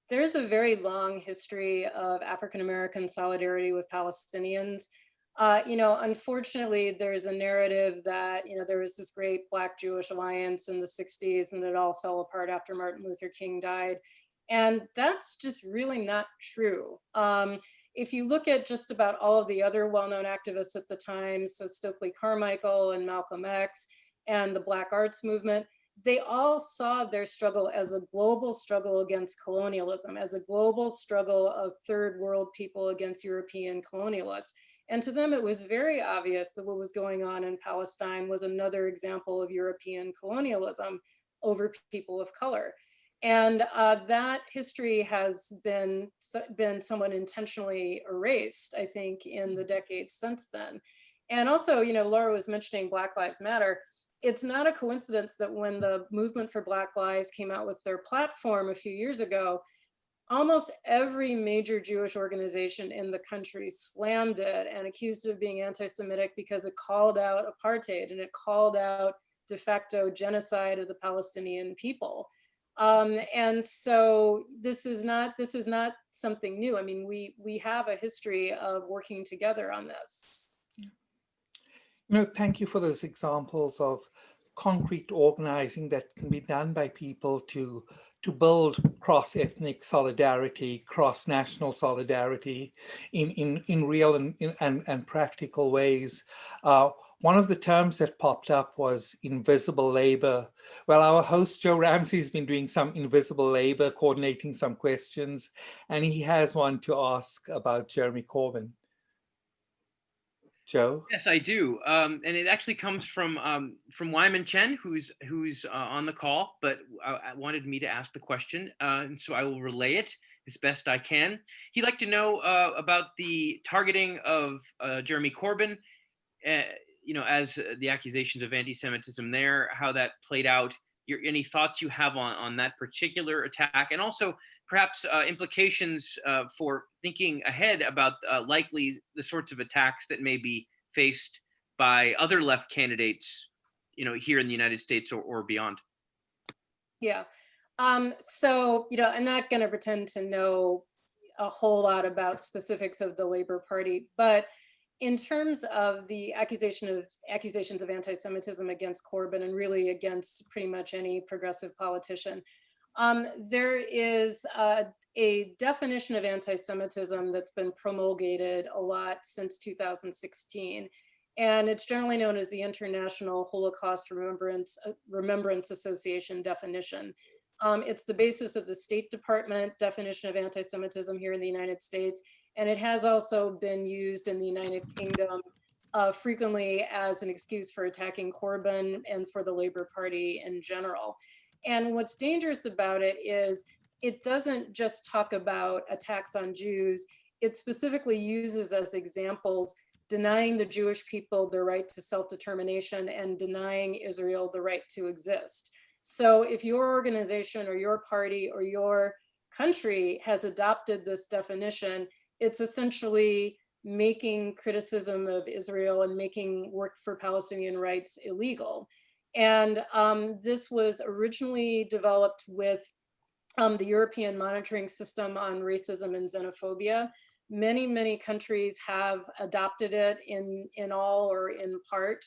there's a very long history of African-American solidarity with Palestinians. Unfortunately, there's a narrative that, there was this great Black-Jewish alliance in the 60s and it all fell apart after Martin Luther King died. And that's just really not true. If you look at just about all of the other well-known activists at the time, so Stokely Carmichael and Malcolm X and the Black Arts Movement, they all saw their struggle as a global struggle against colonialism, as a global struggle of third world people against European colonialists. And to them, it was very obvious that what was going on in Palestine was another example of European colonialism over people of color. And that history has been somewhat intentionally erased, I think, in the decades since then. And also, Laura was mentioning Black Lives Matter. It's not a coincidence that when the Movement for Black Lives came out with their platform a few years ago, almost every major Jewish organization in the country slammed it and accused it of being anti-Semitic because it called out apartheid and it called out de facto genocide of the Palestinian people. And so this is not something new. I mean, we have a history of working together on this. Thank you for those examples of concrete organizing that can be done by people to build cross-ethnic solidarity, cross-national solidarity in real and practical ways. One of the terms that popped up was invisible labor. Well, our host, Joe Ramsey, has been doing some invisible labor, coordinating some questions, and he has one to ask about Jeremy Corbyn. Joe? Yes, I do, and it actually comes from Wyman Chen, who's on the call, but wanted me to ask the question, and so I will relay it as best I can. He'd like to know about the targeting of Jeremy Corbyn, as the accusations of anti-Semitism there, how that played out. Any thoughts you have on that particular attack, and also perhaps implications for thinking ahead about likely the sorts of attacks that may be faced by other left candidates, here in the United States or beyond. Yeah. So, I'm not going to pretend to know a whole lot about specifics of the Labor Party, but in terms of the accusations of anti-Semitism against Corbyn and really against pretty much any progressive politician, there is a definition of anti-Semitism that's been promulgated a lot since 2016. And it's generally known as the International Holocaust Remembrance Association definition. It's the basis of the State Department definition of anti-Semitism here in the United States. And it has also been used in the United Kingdom frequently as an excuse for attacking Corbyn and for the Labour Party in general. And what's dangerous about it is it doesn't just talk about attacks on Jews. It specifically uses as examples denying the Jewish people their right to self-determination and denying Israel the right to exist. So if your organization or your party or your country has adopted this definition, it's essentially making criticism of Israel and making work for Palestinian rights illegal. And this was originally developed with the European Monitoring System on Racism and Xenophobia. Many, many countries have adopted it in all or in part,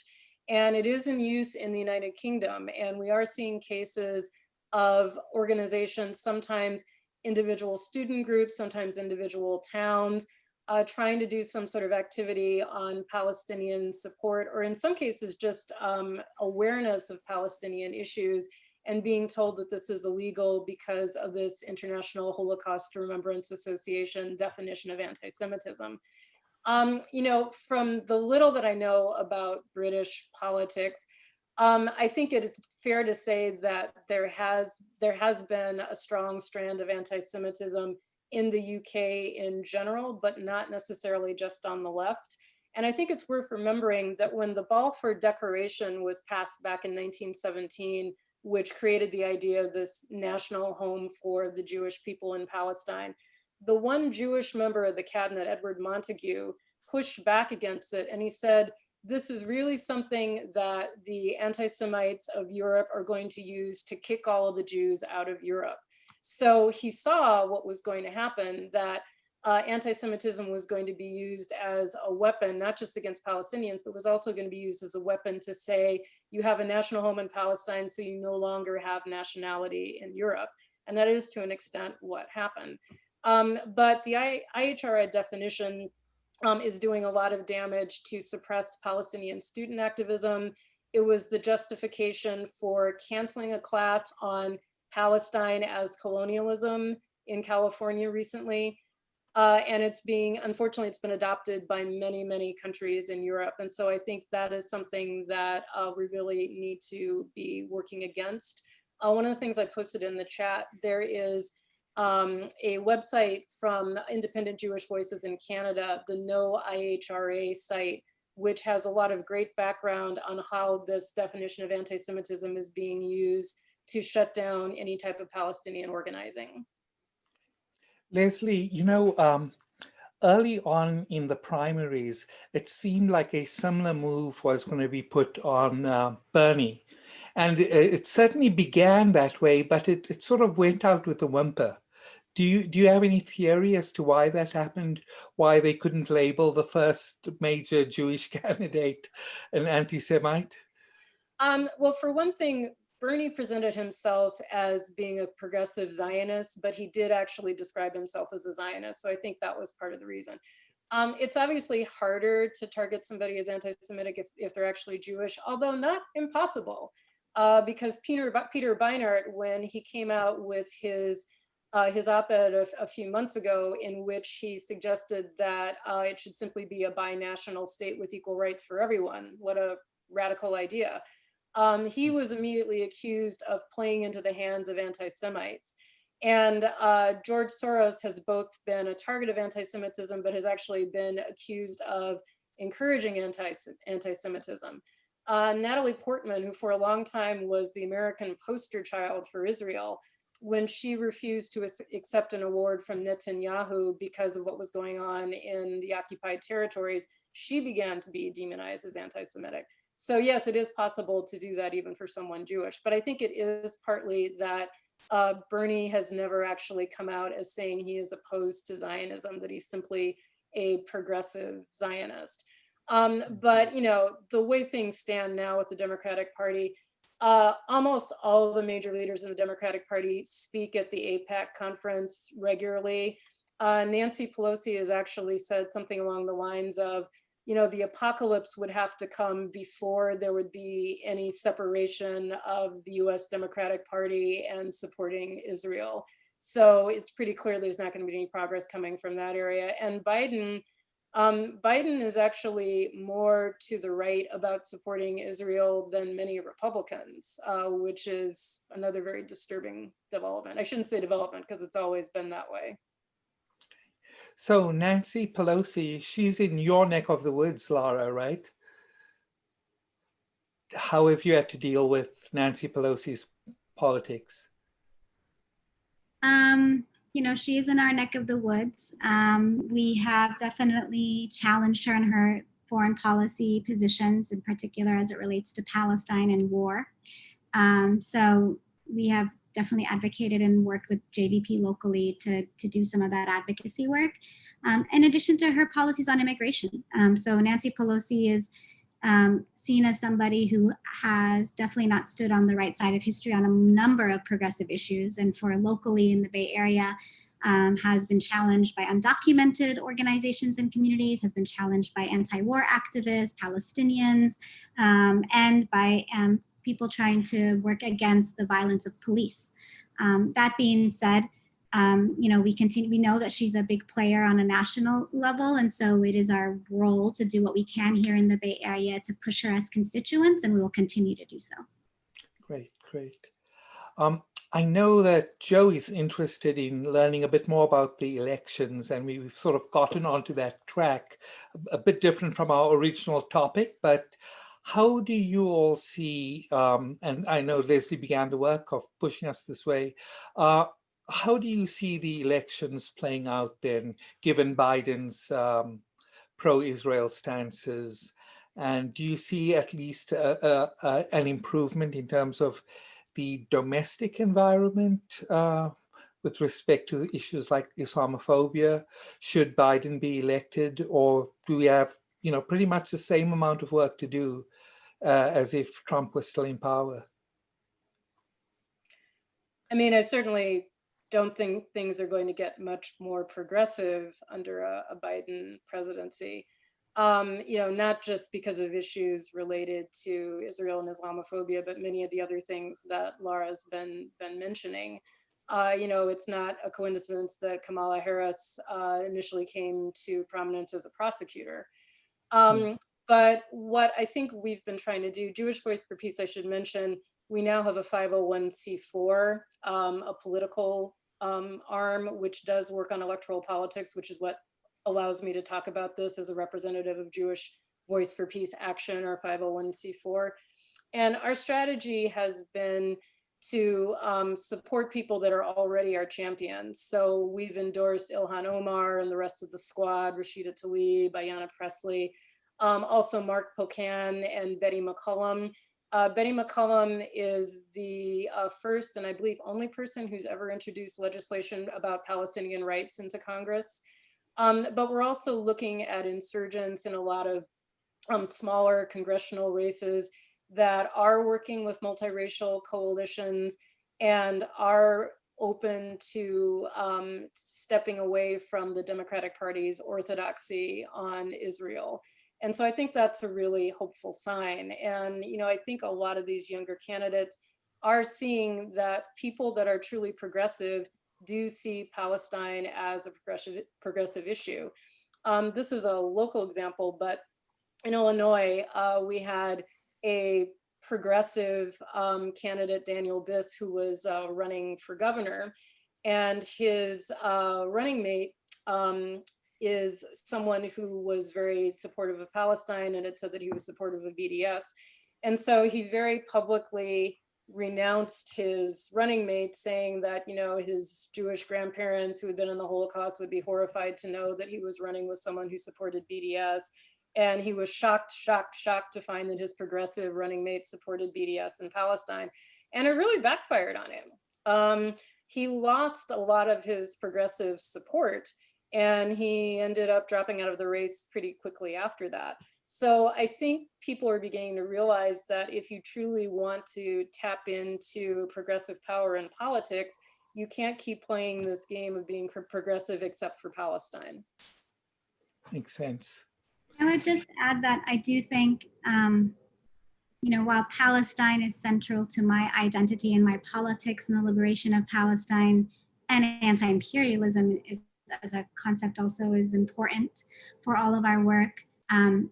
and it is in use in the United Kingdom. And we are seeing cases of organizations, sometimes individual student groups, sometimes individual towns, trying to do some sort of activity on Palestinian support, or in some cases just awareness of Palestinian issues, and being told that this is illegal because of this International Holocaust Remembrance Association definition of anti-Semitism. From the little that I know about British politics, I think it's fair to say that there has been a strong strand of anti-Semitism in the UK in general, but not necessarily just on the left. And I think it's worth remembering that when the Balfour Declaration was passed back in 1917, which created the idea of this national home for the Jewish people in Palestine, the one Jewish member of the cabinet, Edward Montagu, pushed back against it. And he said, this is really something that the anti-Semites of Europe are going to use to kick all of the Jews out of Europe. So he saw what was going to happen, that anti-Semitism was going to be used as a weapon, not just against Palestinians, but was also going to be used as a weapon to say, you have a national home in Palestine, so you no longer have nationality in Europe. And that is to an extent what happened. But the IHRA definition is doing a lot of damage to suppress Palestinian student activism. It was the justification for canceling a class on Palestine as colonialism in California recently. And unfortunately, it's been adopted by many, many countries in Europe. And so I think that is something that we really need to be working against. One of the things I posted in the chat, there is a website from Independent Jewish Voices in Canada, the No IHRA site, which has a lot of great background on how this definition of anti-Semitism is being used to shut down any type of Palestinian organizing. Lesley, early on in the primaries, it seemed like a similar move was going to be put on Bernie. And it certainly began that way, but it sort of went out with a whimper. Do you have any theory as to why that happened? Why they couldn't label the first major Jewish candidate an anti-Semite? Well, for one thing, Bernie presented himself as being a progressive Zionist, but he did actually describe himself as a Zionist. So I think that was part of the reason. It's obviously harder to target somebody as anti-Semitic if they're actually Jewish, although not impossible, because Peter Beinart, when he came out with his op-ed a few months ago, in which he suggested that it should simply be a binational state with equal rights for everyone. What a radical idea. He was immediately accused of playing into the hands of anti-Semites. And George Soros has both been a target of anti-Semitism, but has actually been accused of encouraging anti-Semitism. Natalie Portman, who for a long time was the American poster child for Israel, when she refused to accept an award from Netanyahu because of what was going on in the occupied territories, she began to be demonized as anti-Semitic. So yes, it is possible to do that even for someone Jewish, but I think it is partly that Bernie has never actually come out as saying he is opposed to Zionism, that he's simply a progressive Zionist. But the way things stand now with the Democratic Party, almost all the major leaders in the Democratic Party speak at the AIPAC conference regularly. Nancy Pelosi has actually said something along the lines of, the apocalypse would have to come before there would be any separation of the US Democratic Party and supporting Israel. So it's pretty clear there's not going to be any progress coming from that area. And Biden is actually more to the right about supporting Israel than many Republicans, which is another very disturbing development. I shouldn't say development because it's always been that way. So Nancy Pelosi, she's in your neck of the woods, Lara, right? How have you had to deal with Nancy Pelosi's politics? She is in our neck of the woods. We have definitely challenged her in her foreign policy positions, in particular as it relates to Palestine and war. So we have definitely advocated and worked with JVP locally to do some of that advocacy work, in addition to her policies on immigration. So Nancy Pelosi is seen as somebody who has definitely not stood on the right side of history on a number of progressive issues, and for locally in the Bay Area, has been challenged by undocumented organizations and communities, has been challenged by anti-war activists, Palestinians, and by people trying to work against the violence of police. That being said, we know that she's a big player on a national level, and so it is our role to do what we can here in the Bay Area to push her as constituents, and we will continue to do so. Great. I know that Joe is interested in learning a bit more about the elections, and we've sort of gotten onto that track, a bit different from our original topic, but how do you all see, and I know Lesley began the work of pushing us this way, how do you see the elections playing out then, given Biden's pro-Israel stances? And do you see at least an improvement in terms of the domestic environment with respect to issues like Islamophobia? Should Biden be elected, or do we have pretty much the same amount of work to do as if Trump was still in power? I mean, I certainly don't think things are going to get much more progressive under a Biden presidency. Not just because of issues related to Israel and Islamophobia, but many of the other things that Lara's been mentioning. It's not a coincidence that Kamala Harris initially came to prominence as a prosecutor. But what I think we've been trying to do, Jewish Voice for Peace, I should mention, we now have a 501c4, a political arm, which does work on electoral politics, which is what allows me to talk about this as a representative of Jewish Voice for Peace Action, or 501c4. And our strategy has been to support people that are already our champions. So we've endorsed Ilhan Omar and the rest of the squad, Rashida Tlaib, Ayanna Pressley, also Mark Pocan and Betty McCollum. Betty McCollum is the first and I believe only person who's ever introduced legislation about Palestinian rights into Congress. But we're also looking at insurgents in a lot of smaller congressional races that are working with multiracial coalitions and are open to stepping away from the Democratic Party's orthodoxy on Israel. And so I think that's a really hopeful sign. And, you know, I think a lot of these younger candidates are seeing that people that are truly progressive do see Palestine as a progressive issue. This is a local example, but in Illinois, we had a progressive candidate, Daniel Biss, who was running for governor, and his running mate is someone who was very supportive of Palestine, and it said that he was supportive of BDS. And so he very publicly renounced his running mate, saying that, you know, his Jewish grandparents who had been in the Holocaust would be horrified to know that he was running with someone who supported BDS. And he was shocked to find that his progressive running mate supported BDS in Palestine. And it really backfired on him. He lost a lot of his progressive support, and he ended up dropping out of the race pretty quickly after that. So I think people are beginning to realize that if you truly want to tap into progressive power in politics, you can't keep playing this game of being progressive except for Palestine. Makes sense. I would just add that I do think, you know, while Palestine is central to my identity and my politics and the liberation of Palestine, and anti-imperialism is, as a concept also is important for all of our work,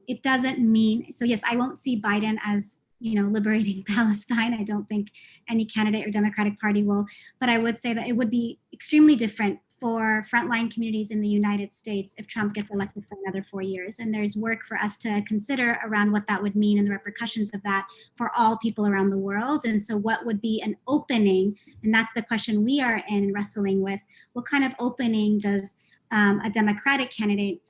it doesn't mean, so yes, I won't see Biden as, you know, liberating Palestine. I don't think any candidate or Democratic Party will, but I would say that it would be extremely different for frontline communities in the United States if Trump gets elected for another 4 years. And there's work for us to consider around what that would mean and the repercussions of that for all people around the world. And so what would be an opening, and that's the question we are in wrestling with, what kind of opening does a Democratic candidate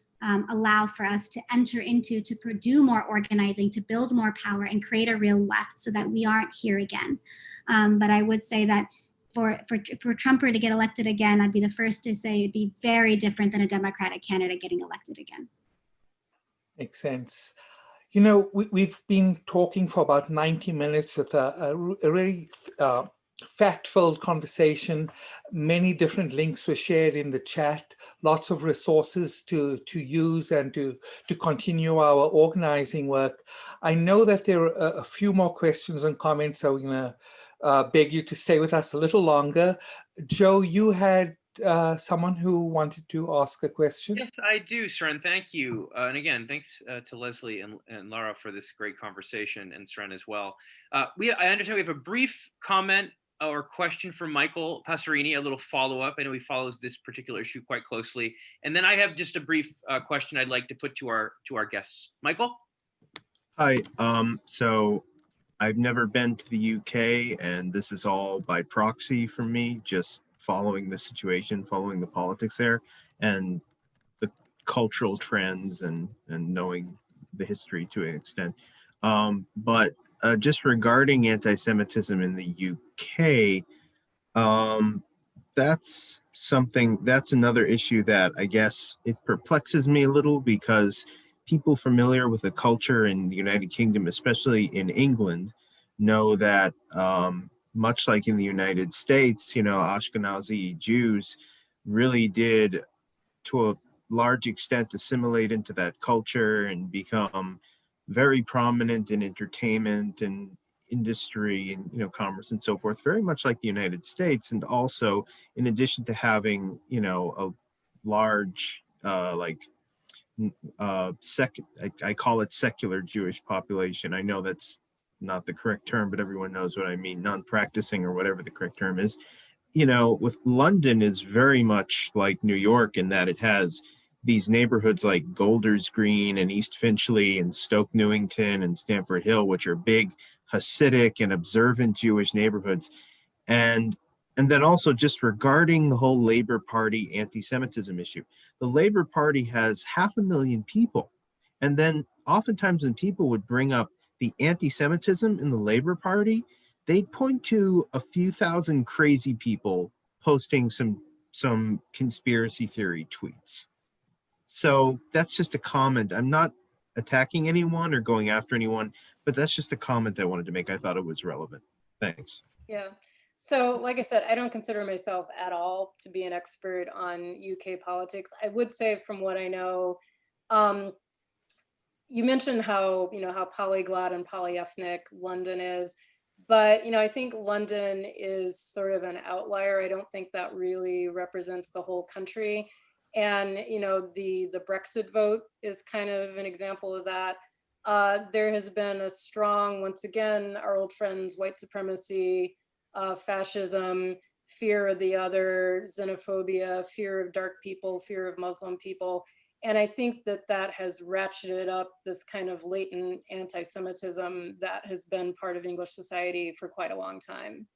allow for us to enter into, to do more organizing, to build more power and create a real left so that we aren't here again. But I would say that for Trumper to get elected again, I'd be the first to say it'd be very different than a Democratic candidate getting elected again. Makes sense. You know, we've been talking for about 90 minutes with a really fact-filled conversation. Many different links were shared in the chat, lots of resources to use and to continue our organizing work. I know that there are a few more questions and comments, so we're going to beg you to stay with us a little longer. Joe, you had someone who wanted to ask a question. Yes, I do, Suren. Thank you. And again, thanks to Lesley and Lara for this great conversation, and Suren as well. I understand we have a brief comment or question from Michael Passerini, a little follow-up. I know he follows this particular issue quite closely. And then I have just a brief question I'd like to put to our guests. Michael? Hi, so I've never been to the UK, and this is all by proxy for me, just following the situation, following the politics there, and the cultural trends and knowing the history to an extent. But just regarding anti-Semitism in the UK, that's another issue that I guess it perplexes me a little, because people familiar with the culture in the United Kingdom, especially in England, know that much like in the United States, you know, Ashkenazi Jews really did, to a large extent, assimilate into that culture and become very prominent in entertainment and industry and, you know, commerce and so forth, very much like the United States. And also, in addition to having, you know, a large I call it secular Jewish population. I know that's not the correct term, but everyone knows what I mean, non-practicing or whatever the correct term is. You know, with London is very much like New York in that it has these neighborhoods like Golders Green and East Finchley and Stoke Newington and Stamford Hill, which are big Hasidic and observant Jewish neighborhoods. And then also just regarding the whole Labor Party anti-Semitism issue, the Labor Party has 500,000 people. And then oftentimes when people would bring up the anti-Semitism in the Labor Party, they'd point to a few thousand crazy people posting some conspiracy theory tweets. So that's just a comment. I'm not attacking anyone or going after anyone, but that's just a comment I wanted to make. I thought it was relevant. Thanks. Yeah. So like I said, I don't consider myself at all to be an expert on UK politics. I would say from what I know, you mentioned how polyglot and polyethnic London is, but I think London is sort of an outlier. I don't think that really represents the whole country. And the Brexit vote is kind of an example of that. There has been a strong, once again, our old friends, white supremacy, fascism, fear of the other, xenophobia, fear of dark people, fear of Muslim people. And I think that has ratcheted up this kind of latent anti-Semitism that has been part of English society for quite a long time.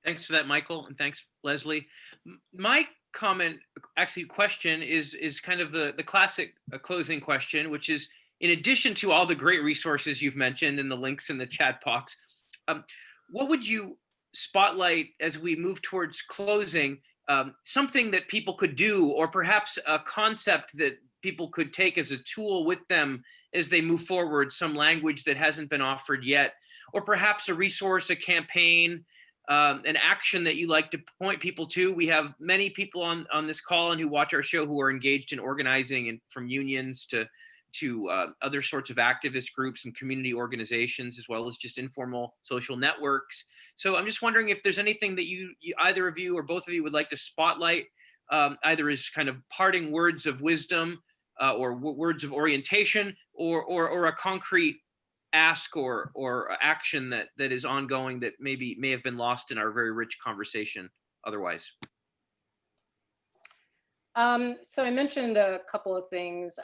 Thanks for that, Michael, and thanks, Lesley. My comment, actually question, is kind of the classic closing question, which is, in addition to all the great resources you've mentioned and the links in the chat box, what would you spotlight as we move towards closing, something that people could do, or perhaps a concept that people could take as a tool with them as they move forward, some language that hasn't been offered yet, or perhaps a resource, a campaign, an action that you like to point people to? We have many people on this call and who watch our show who are engaged in organizing, and from unions to other sorts of activist groups and community organizations, as well as just informal social networks. So I'm just wondering if there's anything that you either of you or both of you would like to spotlight, either as kind of parting words of wisdom or words of orientation, or a concrete ask or action that is ongoing that may have been lost in our very rich conversation otherwise. So I mentioned a couple of things.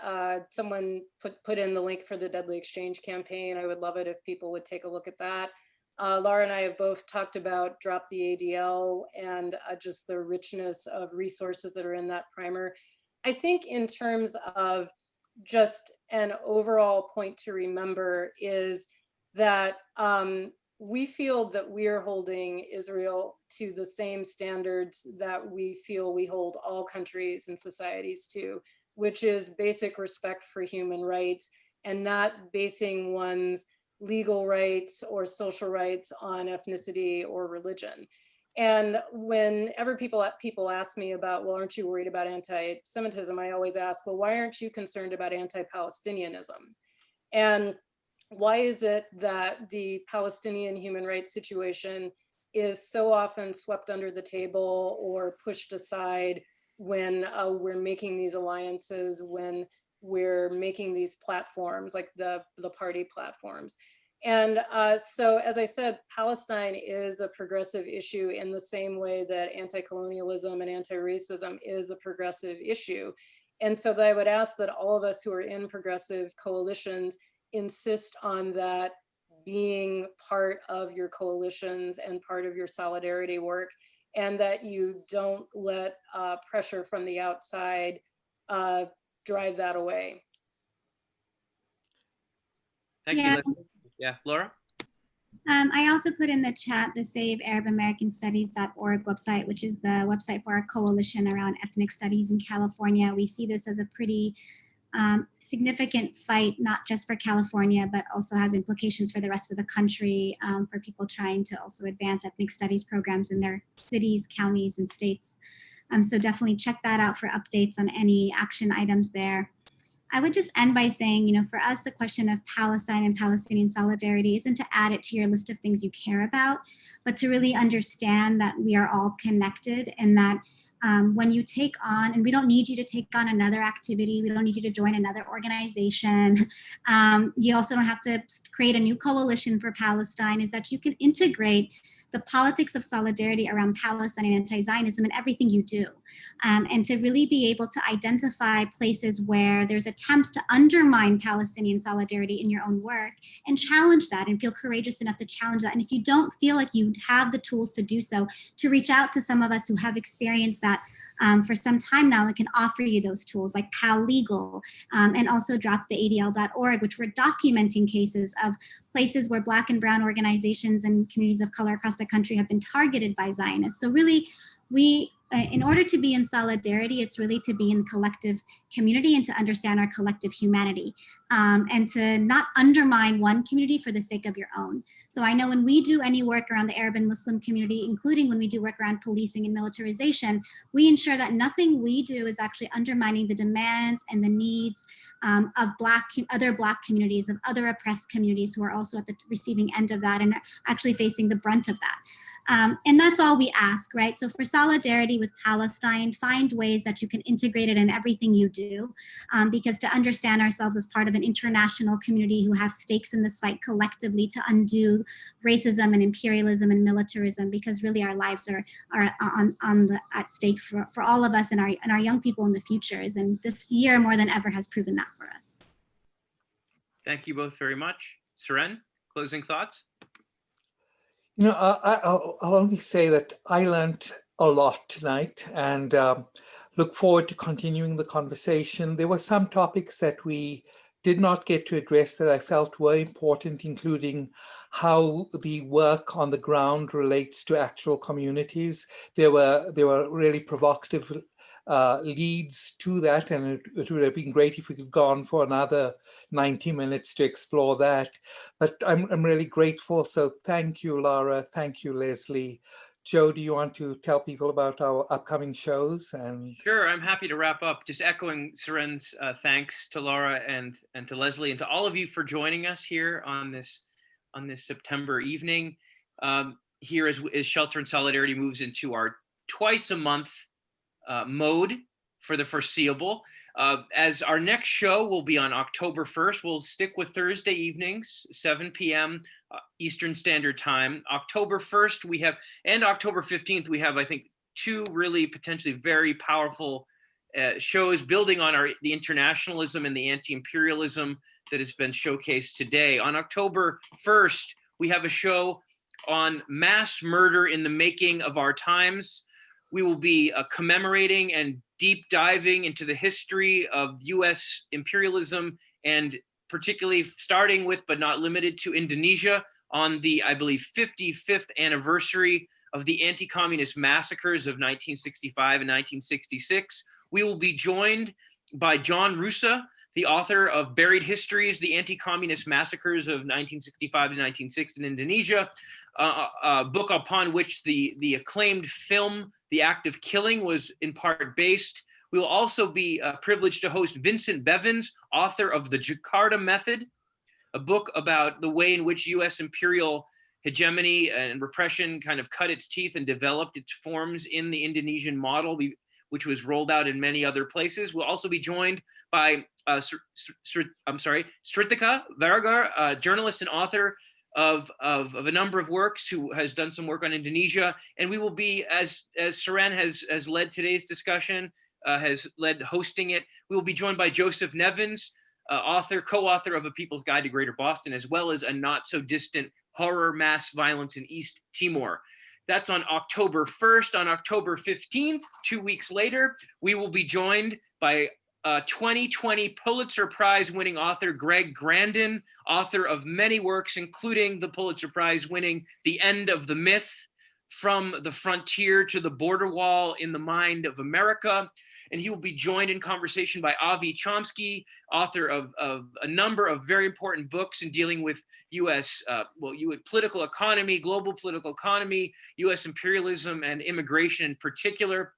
Someone put in the link for the Deadly Exchange campaign. I would love it if people would take a look at that. Lara and I have both talked about Drop the ADL and just the richness of resources that are in that primer. I think in terms of just an overall point to remember is that we feel that we are holding Israel to the same standards that we feel we hold all countries and societies to, which is basic respect for human rights and not basing one's legal rights or social rights on ethnicity or religion. And whenever people ask me about, well, aren't you worried about anti-Semitism? I always ask, well, why aren't you concerned about anti-Palestinianism? And why is it that the Palestinian human rights situation is so often swept under the table or pushed aside when we're making these alliances, when we're making these platforms like the party platforms? And so, as I said, Palestine is a progressive issue in the same way that anti-colonialism and anti-racism is a progressive issue. And so I would ask that all of us who are in progressive coalitions insist on that being part of your coalitions and part of your solidarity work, and that you don't let pressure from the outside drive that away. Thank you, Leslie. Yeah, Laura? I also put in the chat the SaveArabAmericanStudies.org website, which is the website for our coalition around ethnic studies in California. We see this as a pretty significant fight, not just for California, but also has implications for the rest of the country, for people trying to also advance ethnic studies programs in their cities, counties, and states. So definitely check that out for updates on any action items there. I would just end by saying, for us, the question of Palestine and Palestinian solidarity isn't to add it to your list of things you care about, but to really understand that we are all connected and that when you take on, and we don't need you to take on another activity, we don't need you to join another organization, you also don't have to create a new coalition for Palestine, is that you can integrate the politics of solidarity around Palestine and anti-Zionism in everything you do. And to really be able to identify places where there's attempts to undermine Palestinian solidarity in your own work and challenge that and feel courageous enough to challenge that. And if you don't feel like you have the tools to do so, to reach out to some of us who have experienced that for some time now, and can offer you those tools like Pal Legal, and also droptheadl.org, which we're documenting cases of places where Black and Brown organizations and communities of color across the country have been targeted by Zionists. So really, we, in order to be in solidarity, it's really to be in collective community and to understand our collective humanity, and to not undermine one community for the sake of your own. So I know when we do any work around the Arab and Muslim community, including when we do work around policing and militarization, we ensure that nothing we do is actually undermining the demands and the needs of other Black communities, of other oppressed communities who are also at the receiving end of that and are actually facing the brunt of that. And that's all we ask, right? So for solidarity with Palestine, find ways that you can integrate it in everything you do, because to understand ourselves as part of an international community who have stakes in this fight collectively to undo racism and imperialism and militarism, because really our lives are at stake for all of us and our young people in the futures. And this year more than ever has proven that for us. Thank you both very much. Suren, closing thoughts? You know, I'll only say that I learned a lot tonight, and look forward to continuing the conversation. There were some topics that we did not get to address that I felt were important, including how the work on the ground relates to actual communities. There were really provocative leads to that, and it would have been great if we could go on for another 90 minutes to explore that. But I'm really grateful. So thank you, Lara. Thank you, Lesley. Joe, do you want to tell people about our upcoming shows? And sure, I'm happy to wrap up. Just echoing Suren's thanks to Lara and to Lesley and to all of you for joining us here on this September evening. Here as Shelter and Solidarity moves into our twice a month mode for the foreseeable. As our next show will be on October 1st, we'll stick with Thursday evenings, 7 p.m. Eastern Standard Time. October 1st we have, and October 15th, we have, I think, two really potentially very powerful shows building on the internationalism and the anti-imperialism that has been showcased today. On October 1st, we have a show on mass murder in the making of our times. We will be commemorating and deep diving into the history of US imperialism, and particularly starting with, but not limited to, Indonesia on the, I believe, 55th anniversary of the anti-communist massacres of 1965 and 1966. We will be joined by John Rusa, the author of Buried Histories, the Anti-Communist Massacres of 1965 to 1960 in Indonesia, a book upon which the acclaimed film, The Act of Killing, was in part based. We will also be privileged to host Vincent Bevins, author of The Jakarta Method, a book about the way in which US imperial hegemony and repression kind of cut its teeth and developed its forms in the Indonesian model, which was rolled out in many other places. We'll also be joined by Sritika Varagar, a journalist and author of a number of works, who has done some work on Indonesia. And we will be, as Suren has led today's discussion, has led hosting it, we will be joined by Joseph Nevins, co-author of A People's Guide to Greater Boston, as well as A Not So Distant Horror, Mass Violence in East Timor. That's on October 1st. On October 15th, 2 weeks later, we will be joined by 2020 Pulitzer Prize winning author Greg Grandin, author of many works, including the Pulitzer Prize winning The End of the Myth, From the Frontier to the Border Wall in the Mind of America. And he will be joined in conversation by Avi Chomsky, author of a number of very important books in dealing with US political economy, global political economy, US imperialism, and immigration in particular.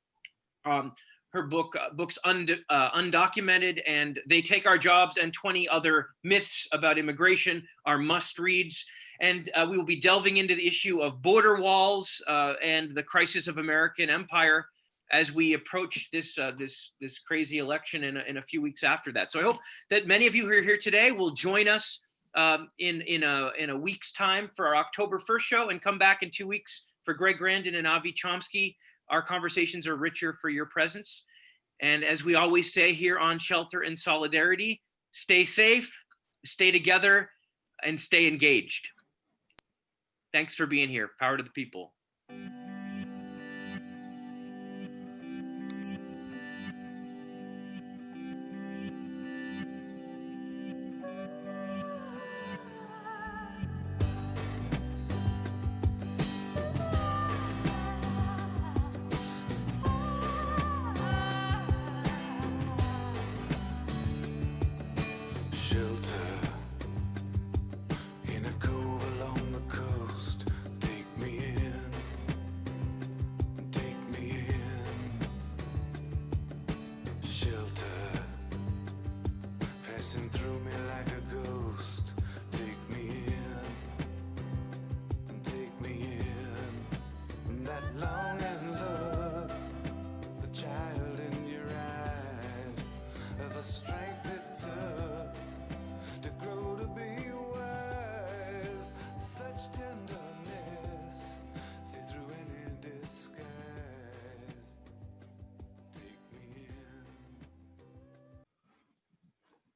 Her books Undocumented and They Take Our Jobs and 20 Other Myths About Immigration are must-reads. And we will be delving into the issue of border walls and the crisis of American empire as we approach this this crazy election in a few weeks after that. So I hope that many of you who are here today will join us in a week's time for our October 1st show, and come back in 2 weeks for Greg Grandin and Avi Chomsky. Our conversations are richer for your presence. And as we always say here on Shelter in Solidarity, stay safe, stay together, and stay engaged. Thanks for being here. Power to the people. Through me like a